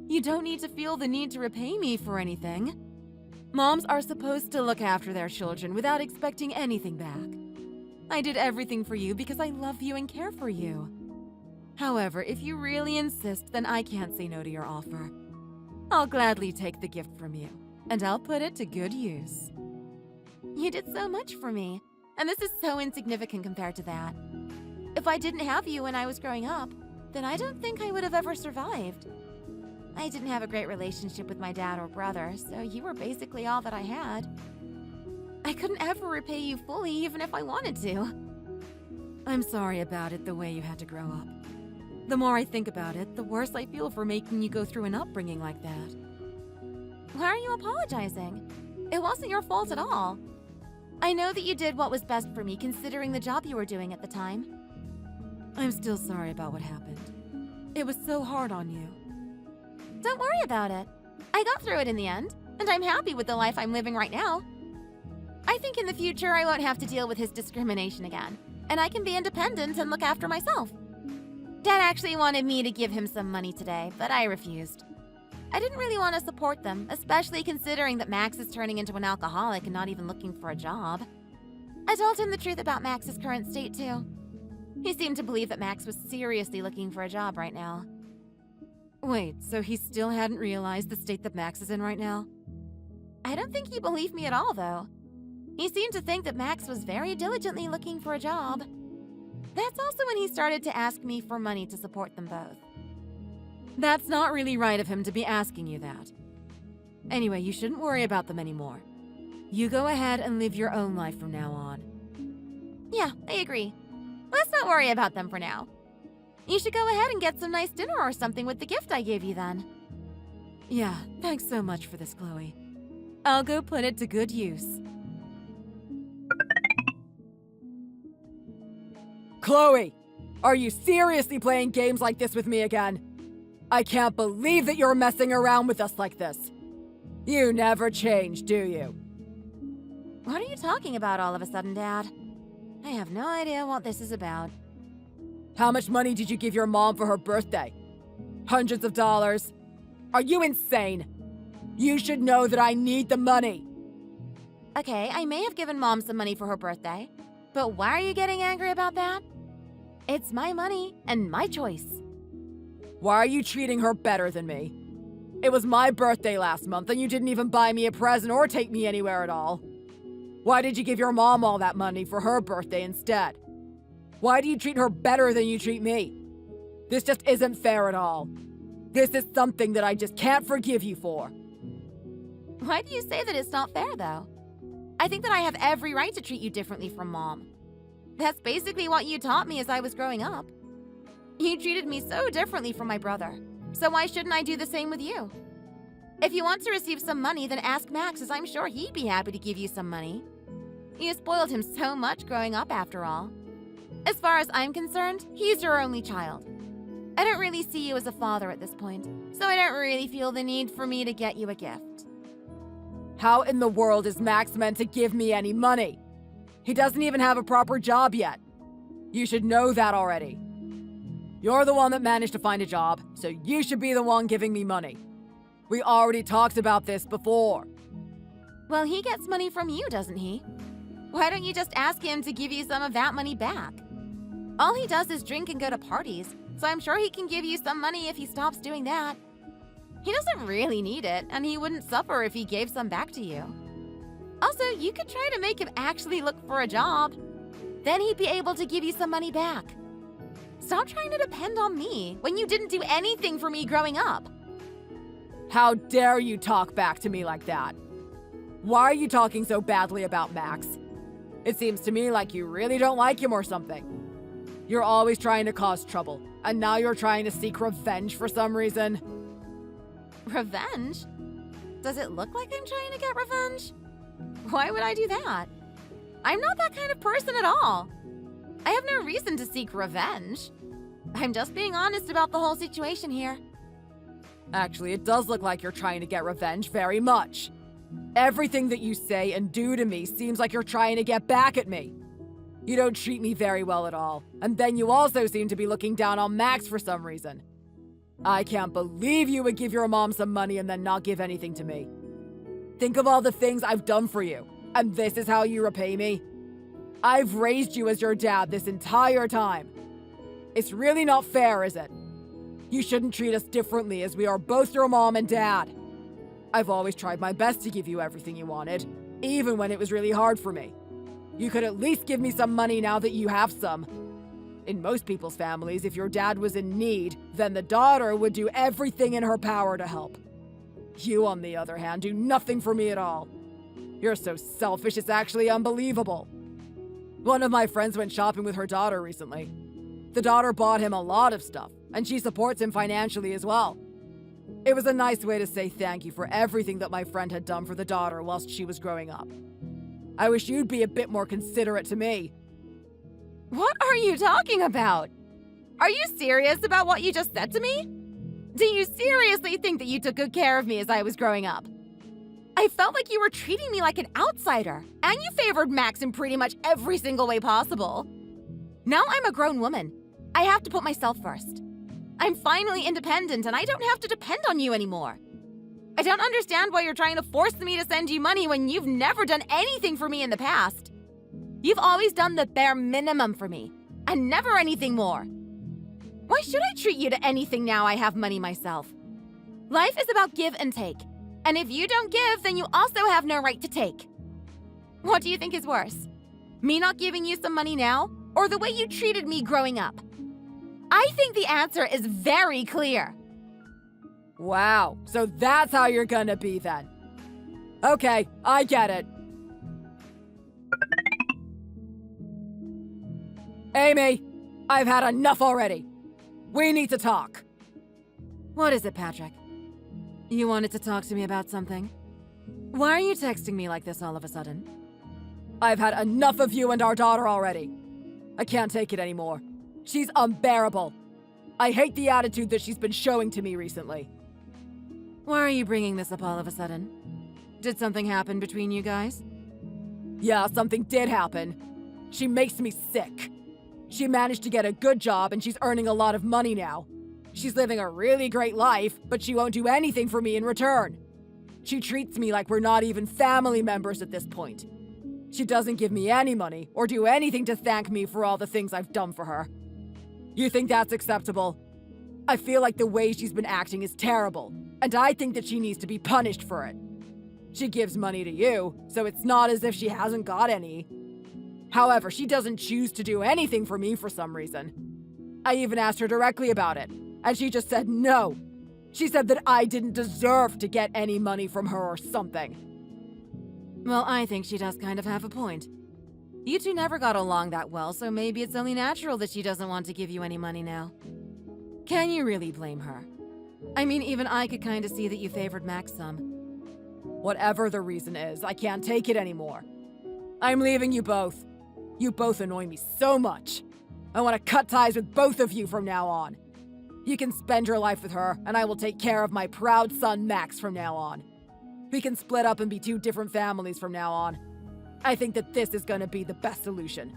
You don't need to feel the need to repay me for anything. Moms are supposed to look after their children without expecting anything back. I did everything for you because I love you and care for you. However, if you really insist, then I can't say no to your offer. I'll gladly take the gift from you, and I'll put it to good use. You did so much for me, and this is so insignificant compared to that. If I didn't have you when I was growing up, then I don't think I would have ever survived. I didn't have a great relationship with my dad or brother, so you were basically all that I had. I couldn't ever repay you fully even if I wanted to. I'm sorry about it the way you had to grow up. The more I think about it, the worse I feel for making you go through an upbringing like that. Why are you apologizing? It wasn't your fault at all. I know that you did what was best for me considering the job you were doing at the time. I'm still sorry about what happened. It was so hard on you. Don't worry about it. I got through it in the end, and I'm happy with the life I'm living right now. I think in the future I won't have to deal with his discrimination again, and I can be independent and look after myself. Dad actually wanted me to give him some money today, but I refused. I didn't really want to support them, especially considering that Max is turning into an alcoholic and not even looking for a job. I told him the truth about Max's current state, too. He seemed to believe that Max was seriously looking for a job right now. Wait, so he still hadn't realized the state that Max is in right now? I don't think he believed me at all, though. He seemed to think that Max was very diligently looking for a job. That's also when he started to ask me for money to support them both. That's not really right of him to be asking you that. Anyway, you shouldn't worry about them anymore. You go ahead and live your own life from now on. Yeah, I agree. Let's not worry about them for now. You should go ahead and get some nice dinner or something with the gift I gave you then. Yeah, thanks so much for this, Chloe. I'll go put it to good use. Chloe, are you seriously playing games like this with me again? I can't believe that you're messing around with us like this. You never change, do you? What are you talking about all of a sudden, Dad? I have no idea what this is about. How much money did you give your mom for her birthday? Hundreds of dollars? Are you insane? You should know that I need the money. Okay, I may have given Mom some money for her birthday, but why are you getting angry about that? It's my money and my choice. Why are you treating her better than me? It was my birthday last month and you didn't even buy me a present or take me anywhere at all. Why did you give your mom all that money for her birthday instead? Why do you treat her better than you treat me? This just isn't fair at all. This is something that I just can't forgive you for. Why do you say that it's not fair, though? I think that I have every right to treat you differently from Mom. That's basically what you taught me as I was growing up. You treated me so differently from my brother, so why shouldn't I do the same with you? If you want to receive some money, then ask Max, as I'm sure he'd be happy to give you some money. You spoiled him so much growing up, after all. As far as I'm concerned, he's your only child. I don't really see you as a father at this point, so I don't really feel the need for me to get you a gift. How in the world is Max meant to give me any money? He doesn't even have a proper job yet. You should know that already. You're the one that managed to find a job, so you should be the one giving me money. We already talked about this before. Well, he gets money from you, doesn't he? Why don't you just ask him to give you some of that money back? All he does is drink and go to parties, so I'm sure he can give you some money if he stops doing that. He doesn't really need it, and he wouldn't suffer if he gave some back to you. Also, you could try to make him actually look for a job. Then he'd be able to give you some money back. Stop trying to depend on me when you didn't do anything for me growing up. How dare you talk back to me like that? Why are you talking so badly about Max? It seems to me like you really don't like him or something. You're always trying to cause trouble, and now you're trying to seek revenge for some reason. Revenge? Does it look like I'm trying to get revenge? Why would I do that? I'm not that kind of person at all. I have no reason to seek revenge. I'm just being honest about the whole situation here. Actually, it does look like you're trying to get revenge very much. Everything that you say and do to me seems like you're trying to get back at me. You don't treat me very well at all, and then you also seem to be looking down on Max for some reason. I can't believe you would give your mom some money and then not give anything to me. Think of all the things I've done for you, and this is how you repay me? I've raised you as your dad this entire time. It's really not fair, is it? You shouldn't treat us differently as we are both your mom and dad. I've always tried my best to give you everything you wanted, even when it was really hard for me. You could at least give me some money now that you have some. In most people's families, if your dad was in need, then the daughter would do everything in her power to help. You, on the other hand, do nothing for me at all. You're so selfish, it's actually unbelievable. One of my friends went shopping with her daughter recently. The daughter bought him a lot of stuff, and she supports him financially as well. It was a nice way to say thank you for everything that my friend had done for the daughter whilst she was growing up. I wish you'd be a bit more considerate to me. What are you talking about? Are you serious about what you just said to me? Do you seriously think that you took good care of me as I was growing up? I felt like you were treating me like an outsider, and you favored Max in pretty much every single way possible. Now I'm a grown woman. I have to put myself first. I'm finally independent, and I don't have to depend on you anymore. I don't understand why you're trying to force me to send you money when you've never done anything for me in the past. You've always done the bare minimum for me, and never anything more. Why should I treat you to anything now I have money myself? Life is about give and take, and if you don't give, then you also have no right to take. What do you think is worse? Me not giving you some money now, or the way you treated me growing up? I think the answer is very clear. Wow, so that's how you're gonna be then. Okay, I get it. Amy, I've had enough already. We need to talk. What is it, Patrick? You wanted to talk to me about something? Why are you texting me like this all of a sudden? I've had enough of you and our daughter already. I can't take it anymore. She's unbearable. I hate the attitude that she's been showing to me recently. Why are you bringing this up all of a sudden? Did something happen between you guys? Yeah, something did happen. She makes me sick. She managed to get a good job and she's earning a lot of money now. She's living a really great life, but she won't do anything for me in return. She treats me like we're not even family members at this point. She doesn't give me any money or do anything to thank me for all the things I've done for her. You think that's acceptable? I feel like the way she's been acting is terrible, and I think that she needs to be punished for it. She gives money to you, so it's not as if she hasn't got any. However, she doesn't choose to do anything for me for some reason. I even asked her directly about it, and she just said no. She said that I didn't deserve to get any money from her or something. Well, I think she does kind of have a point. You two never got along that well, so maybe it's only natural that she doesn't want to give you any money now. Can you really blame her? I mean, even I could kind of see that you favored Max some. Whatever the reason is, I can't take it anymore. I'm leaving you both. You both annoy me so much. I want to cut ties with both of you from now on. You can spend your life with her, and I will take care of my proud son Max from now on. We can split up and be two different families from now on. I think that this is gonna be the best solution.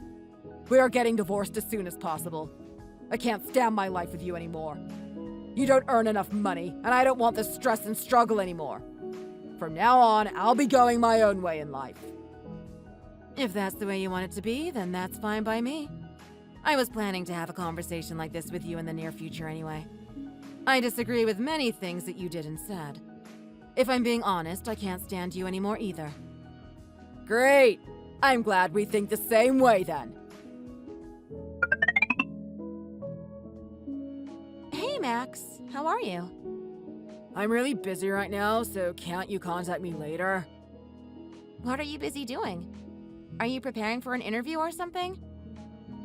We are getting divorced as soon as possible. I can't stand my life with you anymore. You don't earn enough money, and I don't want the stress and struggle anymore. From now on, I'll be going my own way in life. If that's the way you want it to be, then that's fine by me. I was planning to have a conversation like this with you in the near future anyway. I disagree with many things that you did and said. If I'm being honest, I can't stand you anymore either. Great! I'm glad we think the same way then. Hey, Max. How are you? I'm really busy right now, so can't you contact me later? What are you busy doing? Are you preparing for an interview or something?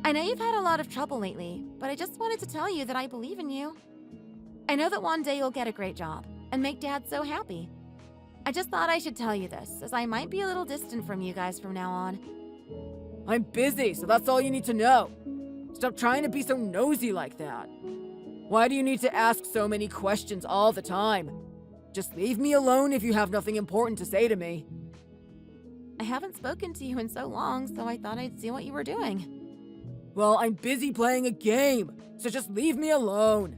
I know you've had a lot of trouble lately, but I just wanted to tell you that I believe in you. I know that one day you'll get a great job and make Dad so happy. I just thought I should tell you this, as I might be a little distant from you guys from now on. I'm busy, so that's all you need to know. Stop trying to be so nosy like that. Why do you need to ask so many questions all the time? Just leave me alone if you have nothing important to say to me. I haven't spoken to you in so long, so I thought I'd see what you were doing. Well, I'm busy playing a game, so just leave me alone.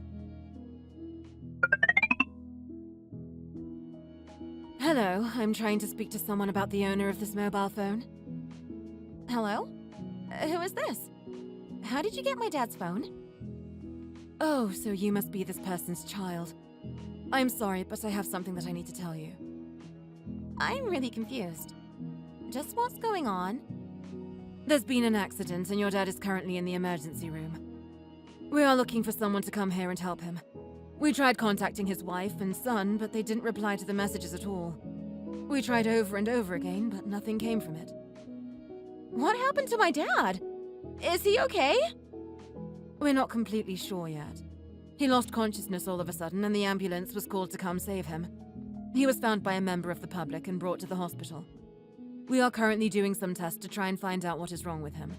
Hello, I'm trying to speak to someone about the owner of this mobile phone. Hello? Who is this? How did you get my dad's phone? Oh, so you must be this person's child. I'm sorry, but I have something that I need to tell you. I'm really confused. Just what's going on? There's been an accident, and your dad is currently in the emergency room. We are looking for someone to come here and help him. We tried contacting his wife and son, but they didn't reply to the messages at all. We tried over and over again, but nothing came from it. What happened to my dad? Is he okay? We're not completely sure yet. He lost consciousness all of a sudden, and the ambulance was called to come save him. He was found by a member of the public and brought to the hospital. We are currently doing some tests to try and find out what is wrong with him.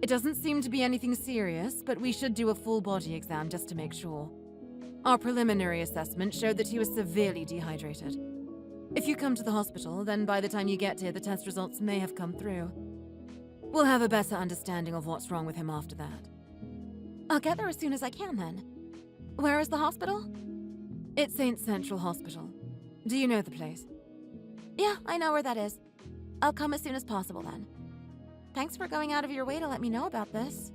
It doesn't seem to be anything serious, but we should do a full body exam just to make sure. Our preliminary assessment showed that he was severely dehydrated. If you come to the hospital, then by the time you get here, the test results may have come through. We'll have a better understanding of what's wrong with him after that. I'll get there as soon as I can then. Where is the hospital? It's St. Central Hospital. Do you know the place? Yeah, I know where that is. I'll come as soon as possible then. Thanks for going out of your way to let me know about this.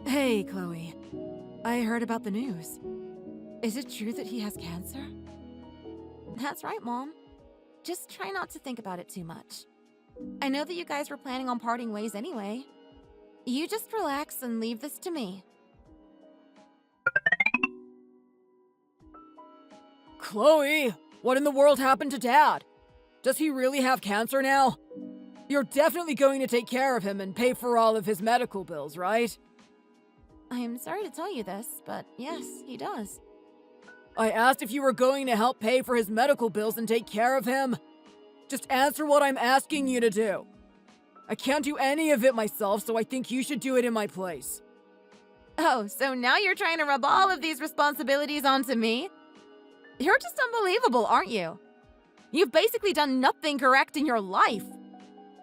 Hey, Chloe. I heard about the news. Is it true that he has cancer? That's right, Mom. Just try not to think about it too much. I know that you guys were planning on parting ways anyway. You just relax and leave this to me. Chloe, what in the world happened to Dad? Does he really have cancer now? You're definitely going to take care of him and pay for all of his medical bills, right? I'm sorry to tell you this, but yes, he does. I asked if you were going to help pay for his medical bills and take care of him. Just answer what I'm asking you to do. I can't do any of it myself, so I think you should do it in my place. Oh, so now you're trying to rub all of these responsibilities onto me? You're just unbelievable, aren't you? You've basically done nothing correct in your life.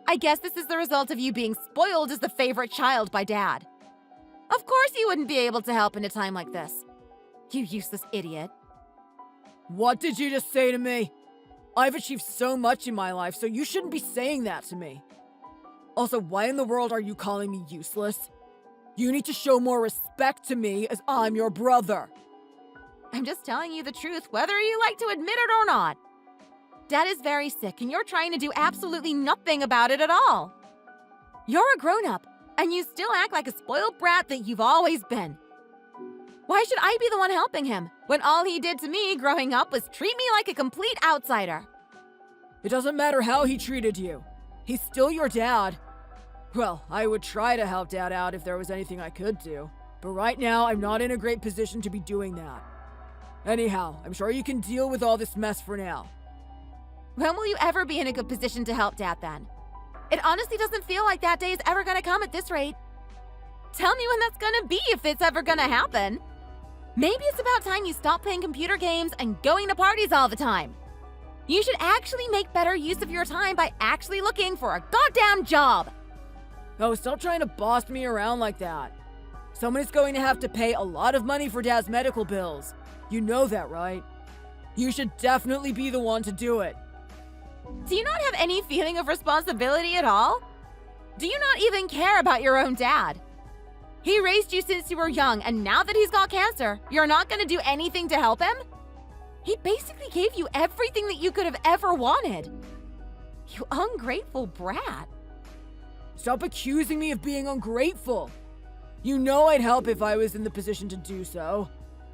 I guess this is the result of you being spoiled as the favorite child by Dad. Of course you wouldn't be able to help in a time like this. You useless idiot. What did you just say to me? I've achieved so much in my life, so you shouldn't be saying that to me. Also, why in the world are you calling me useless? You need to show more respect to me as I'm your brother. I'm just telling you the truth, whether you like to admit it or not. Dad is very sick, and you're trying to do absolutely nothing about it at all. You're a grown-up, and you still act like a spoiled brat that you've always been. Why should I be the one helping him, when all he did to me growing up was treat me like a complete outsider? It doesn't matter how he treated you. He's still your dad. Well, I would try to help Dad out if there was anything I could do. But right now, I'm not in a great position to be doing that. Anyhow, I'm sure you can deal with all this mess for now. When will you ever be in a good position to help Dad then? It honestly doesn't feel like that day is ever gonna come at this rate. Tell me when that's gonna be if it's ever gonna happen. Maybe it's about time you stop playing computer games and going to parties all the time. You should actually make better use of your time by actually looking for a goddamn job. Oh, stop trying to boss me around like that. Someone is going to have to pay a lot of money for Dad's medical bills. You know that, right? You should definitely be the one to do it. Do you not have any feeling of responsibility at all? Do you not even care about your own dad? He raised you since you were young, and now that he's got cancer, you're not gonna do anything to help him? He basically gave you everything that you could have ever wanted. You ungrateful brat. Stop accusing me of being ungrateful. You know I'd help if I was in the position to do so.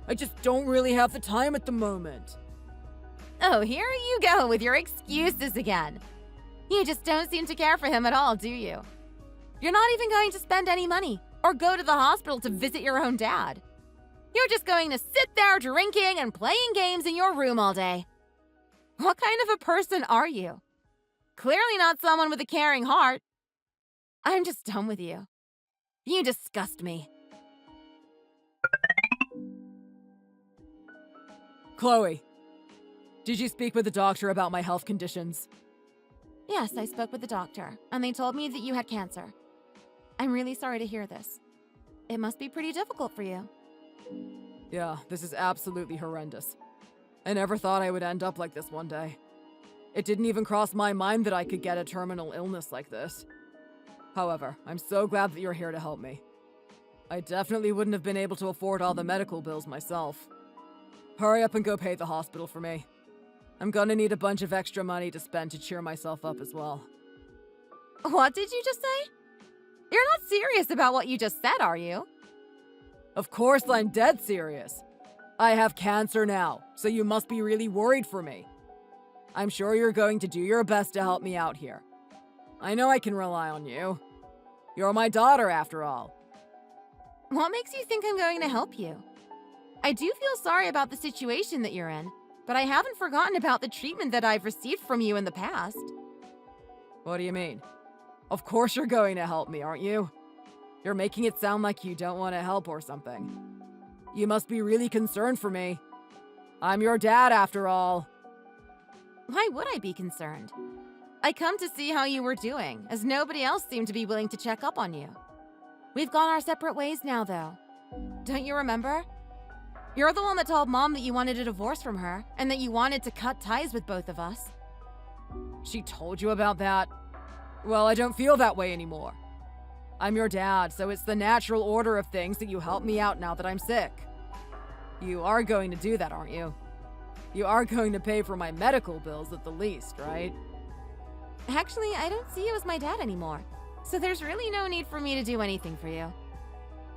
I just don't really have the time at the moment. Oh, here you go with your excuses again. You just don't seem to care for him at all, do you? You're not even going to spend any money or go to the hospital to visit your own dad. You're just going to sit there drinking and playing games in your room all day. What kind of a person are you? Clearly not someone with a caring heart. I'm just done with you. You disgust me. Chloe, did you speak with the doctor about my health conditions? Yes, I spoke with the doctor, and they told me that you had cancer. I'm really sorry to hear this. It must be pretty difficult for you. Yeah, this is absolutely horrendous. I never thought I would end up like this one day. It didn't even cross my mind that I could get a terminal illness like this. However, I'm so glad that you're here to help me. I definitely wouldn't have been able to afford all the medical bills myself. Hurry up and go pay the hospital for me. I'm gonna need a bunch of extra money to spend to cheer myself up as well. What did you just say? You're not serious about what you just said, are you? Of course I'm dead serious. I have cancer now, so you must be really worried for me. I'm sure you're going to do your best to help me out here. I know I can rely on you. You're my daughter, after all. What makes you think I'm going to help you? I do feel sorry about the situation that you're in, but I haven't forgotten about the treatment that I've received from you in the past. What do you mean? Of course you're going to help me, aren't you? You're making it sound like you don't want to help or something. You must be really concerned for me. I'm your dad, after all. Why would I be concerned? I come to see how you were doing, as nobody else seemed to be willing to check up on you. We've gone our separate ways now, though. Don't you remember? You're the one that told Mom that you wanted a divorce from her, and that you wanted to cut ties with both of us. She told you about that? Well, I don't feel that way anymore. I'm your dad, so it's the natural order of things that you help me out now that I'm sick. You are going to do that, aren't you? You are going to pay for my medical bills at the least, right? Actually, I don't see you as my dad anymore, so there's really no need for me to do anything for you.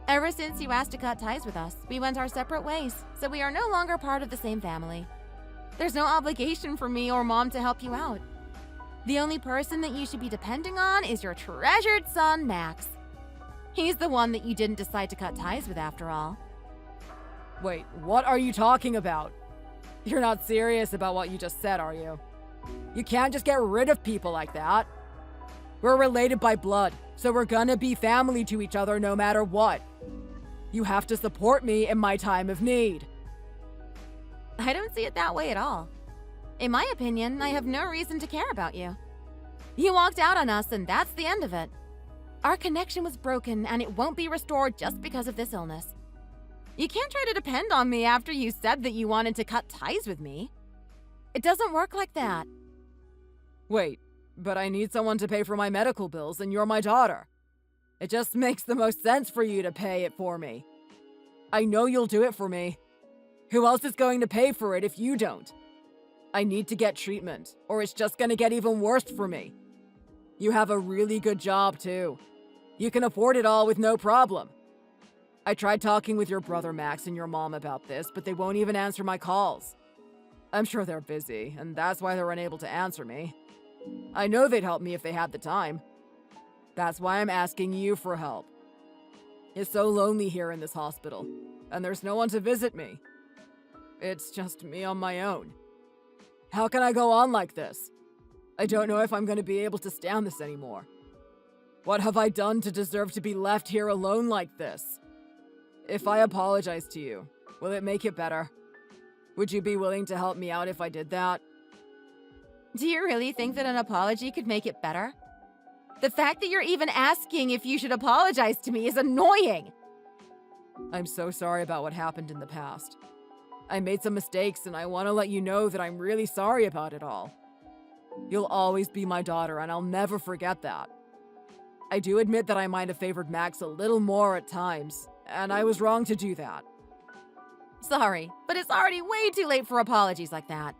Ever since you asked to cut ties with us, we went our separate ways, so we are no longer part of the same family. There's no obligation for me or Mom to help you out. The only person that you should be depending on is your treasured son, Max. He's the one that you didn't decide to cut ties with after all. Wait, what are you talking about? You're not serious about what you just said, are you? You can't just get rid of people like that. We're related by blood, so we're gonna be family to each other no matter what. You have to support me in my time of need. I don't see it that way at all. In my opinion, I have no reason to care about you. You walked out on us, and that's the end of it. Our connection was broken, and it won't be restored just because of this illness. You can't try to depend on me after you said that you wanted to cut ties with me. It doesn't work like that. Wait, but I need someone to pay for my medical bills, and you're my daughter. It just makes the most sense for you to pay it for me. I know you'll do it for me. Who else is going to pay for it if you don't? I need to get treatment, or it's just gonna get even worse for me. You have a really good job, too. You can afford it all with no problem. I tried talking with your brother Max and your mom about this, but they won't even answer my calls. I'm sure they're busy, and that's why they're unable to answer me. I know they'd help me if they had the time. That's why I'm asking you for help. It's so lonely here in this hospital, and there's no one to visit me. It's just me on my own. How can I go on like this? I don't know if I'm going to be able to stand this anymore. What have I done to deserve to be left here alone like this? If I apologize to you, will it make it better? Would you be willing to help me out if I did that? Do you really think that an apology could make it better? The fact that you're even asking if you should apologize to me is annoying. I'm so sorry about what happened in the past. I made some mistakes, and I want to let you know that I'm really sorry about it all. You'll always be my daughter, and I'll never forget that. I do admit that I might have favored Max a little more at times, and I was wrong to do that. Sorry, but it's already way too late for apologies like that.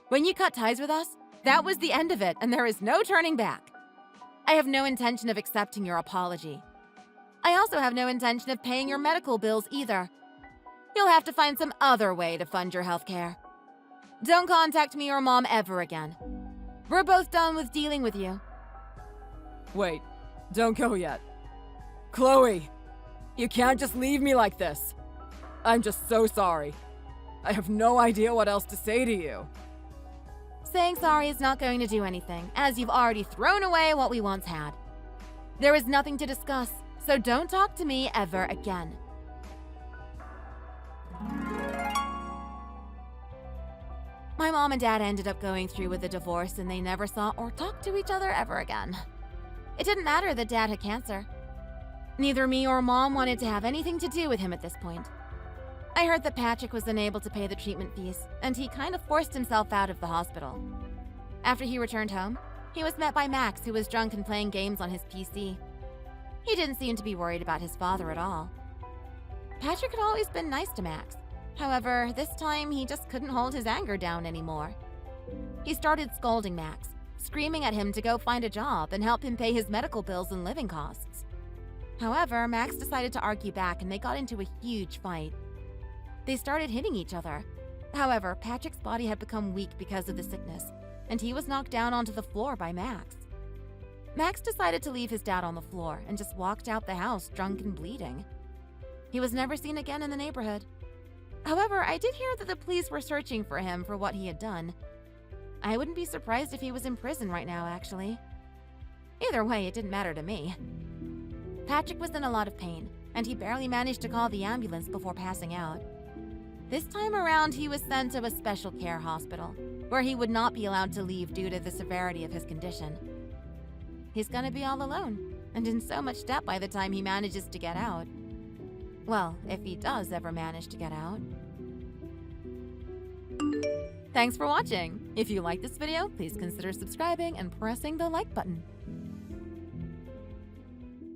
When you cut ties with us, that was the end of it, and there is no turning back. I have no intention of accepting your apology. I also have no intention of paying your medical bills either. You'll have to find some other way to fund your healthcare. Don't contact me or Mom ever again. We're both done with dealing with you. Wait, don't go yet. Chloe, you can't just leave me like this. I'm just so sorry. I have no idea what else to say to you. Saying sorry is not going to do anything, as you've already thrown away what we once had. There is nothing to discuss, so don't talk to me ever again. My mom and dad ended up going through with the divorce, and they never saw or talked to each other ever again. It didn't matter that dad had cancer. Neither me or Mom wanted to have anything to do with him at this point. I heard that Patrick was unable to pay the treatment fees, and he kind of forced himself out of the hospital. After he returned home, he was met by Max, who was drunk and playing games on his PC. He didn't seem to be worried about his father at all. Patrick had always been nice to Max. However, this time he just couldn't hold his anger down anymore. He started scolding Max, screaming at him to go find a job and help him pay his medical bills and living costs. However, Max decided to argue back and they got into a huge fight. They started hitting each other. However, Patrick's body had become weak because of the sickness, and he was knocked down onto the floor by Max. Max decided to leave his dad on the floor and just walked out the house drunk and bleeding. He was never seen again in the neighborhood. However, I did hear that the police were searching for him for what he had done. I wouldn't be surprised if he was in prison right now, actually. Either way, it didn't matter to me. Patrick was in a lot of pain, and he barely managed to call the ambulance before passing out. This time around, he was sent to a special care hospital, where he would not be allowed to leave due to the severity of his condition. He's gonna be all alone, and in so much debt by the time he manages to get out. Well, if he does ever manage to get out. Thanks for watching! If you liked this video, please consider subscribing and pressing the like button.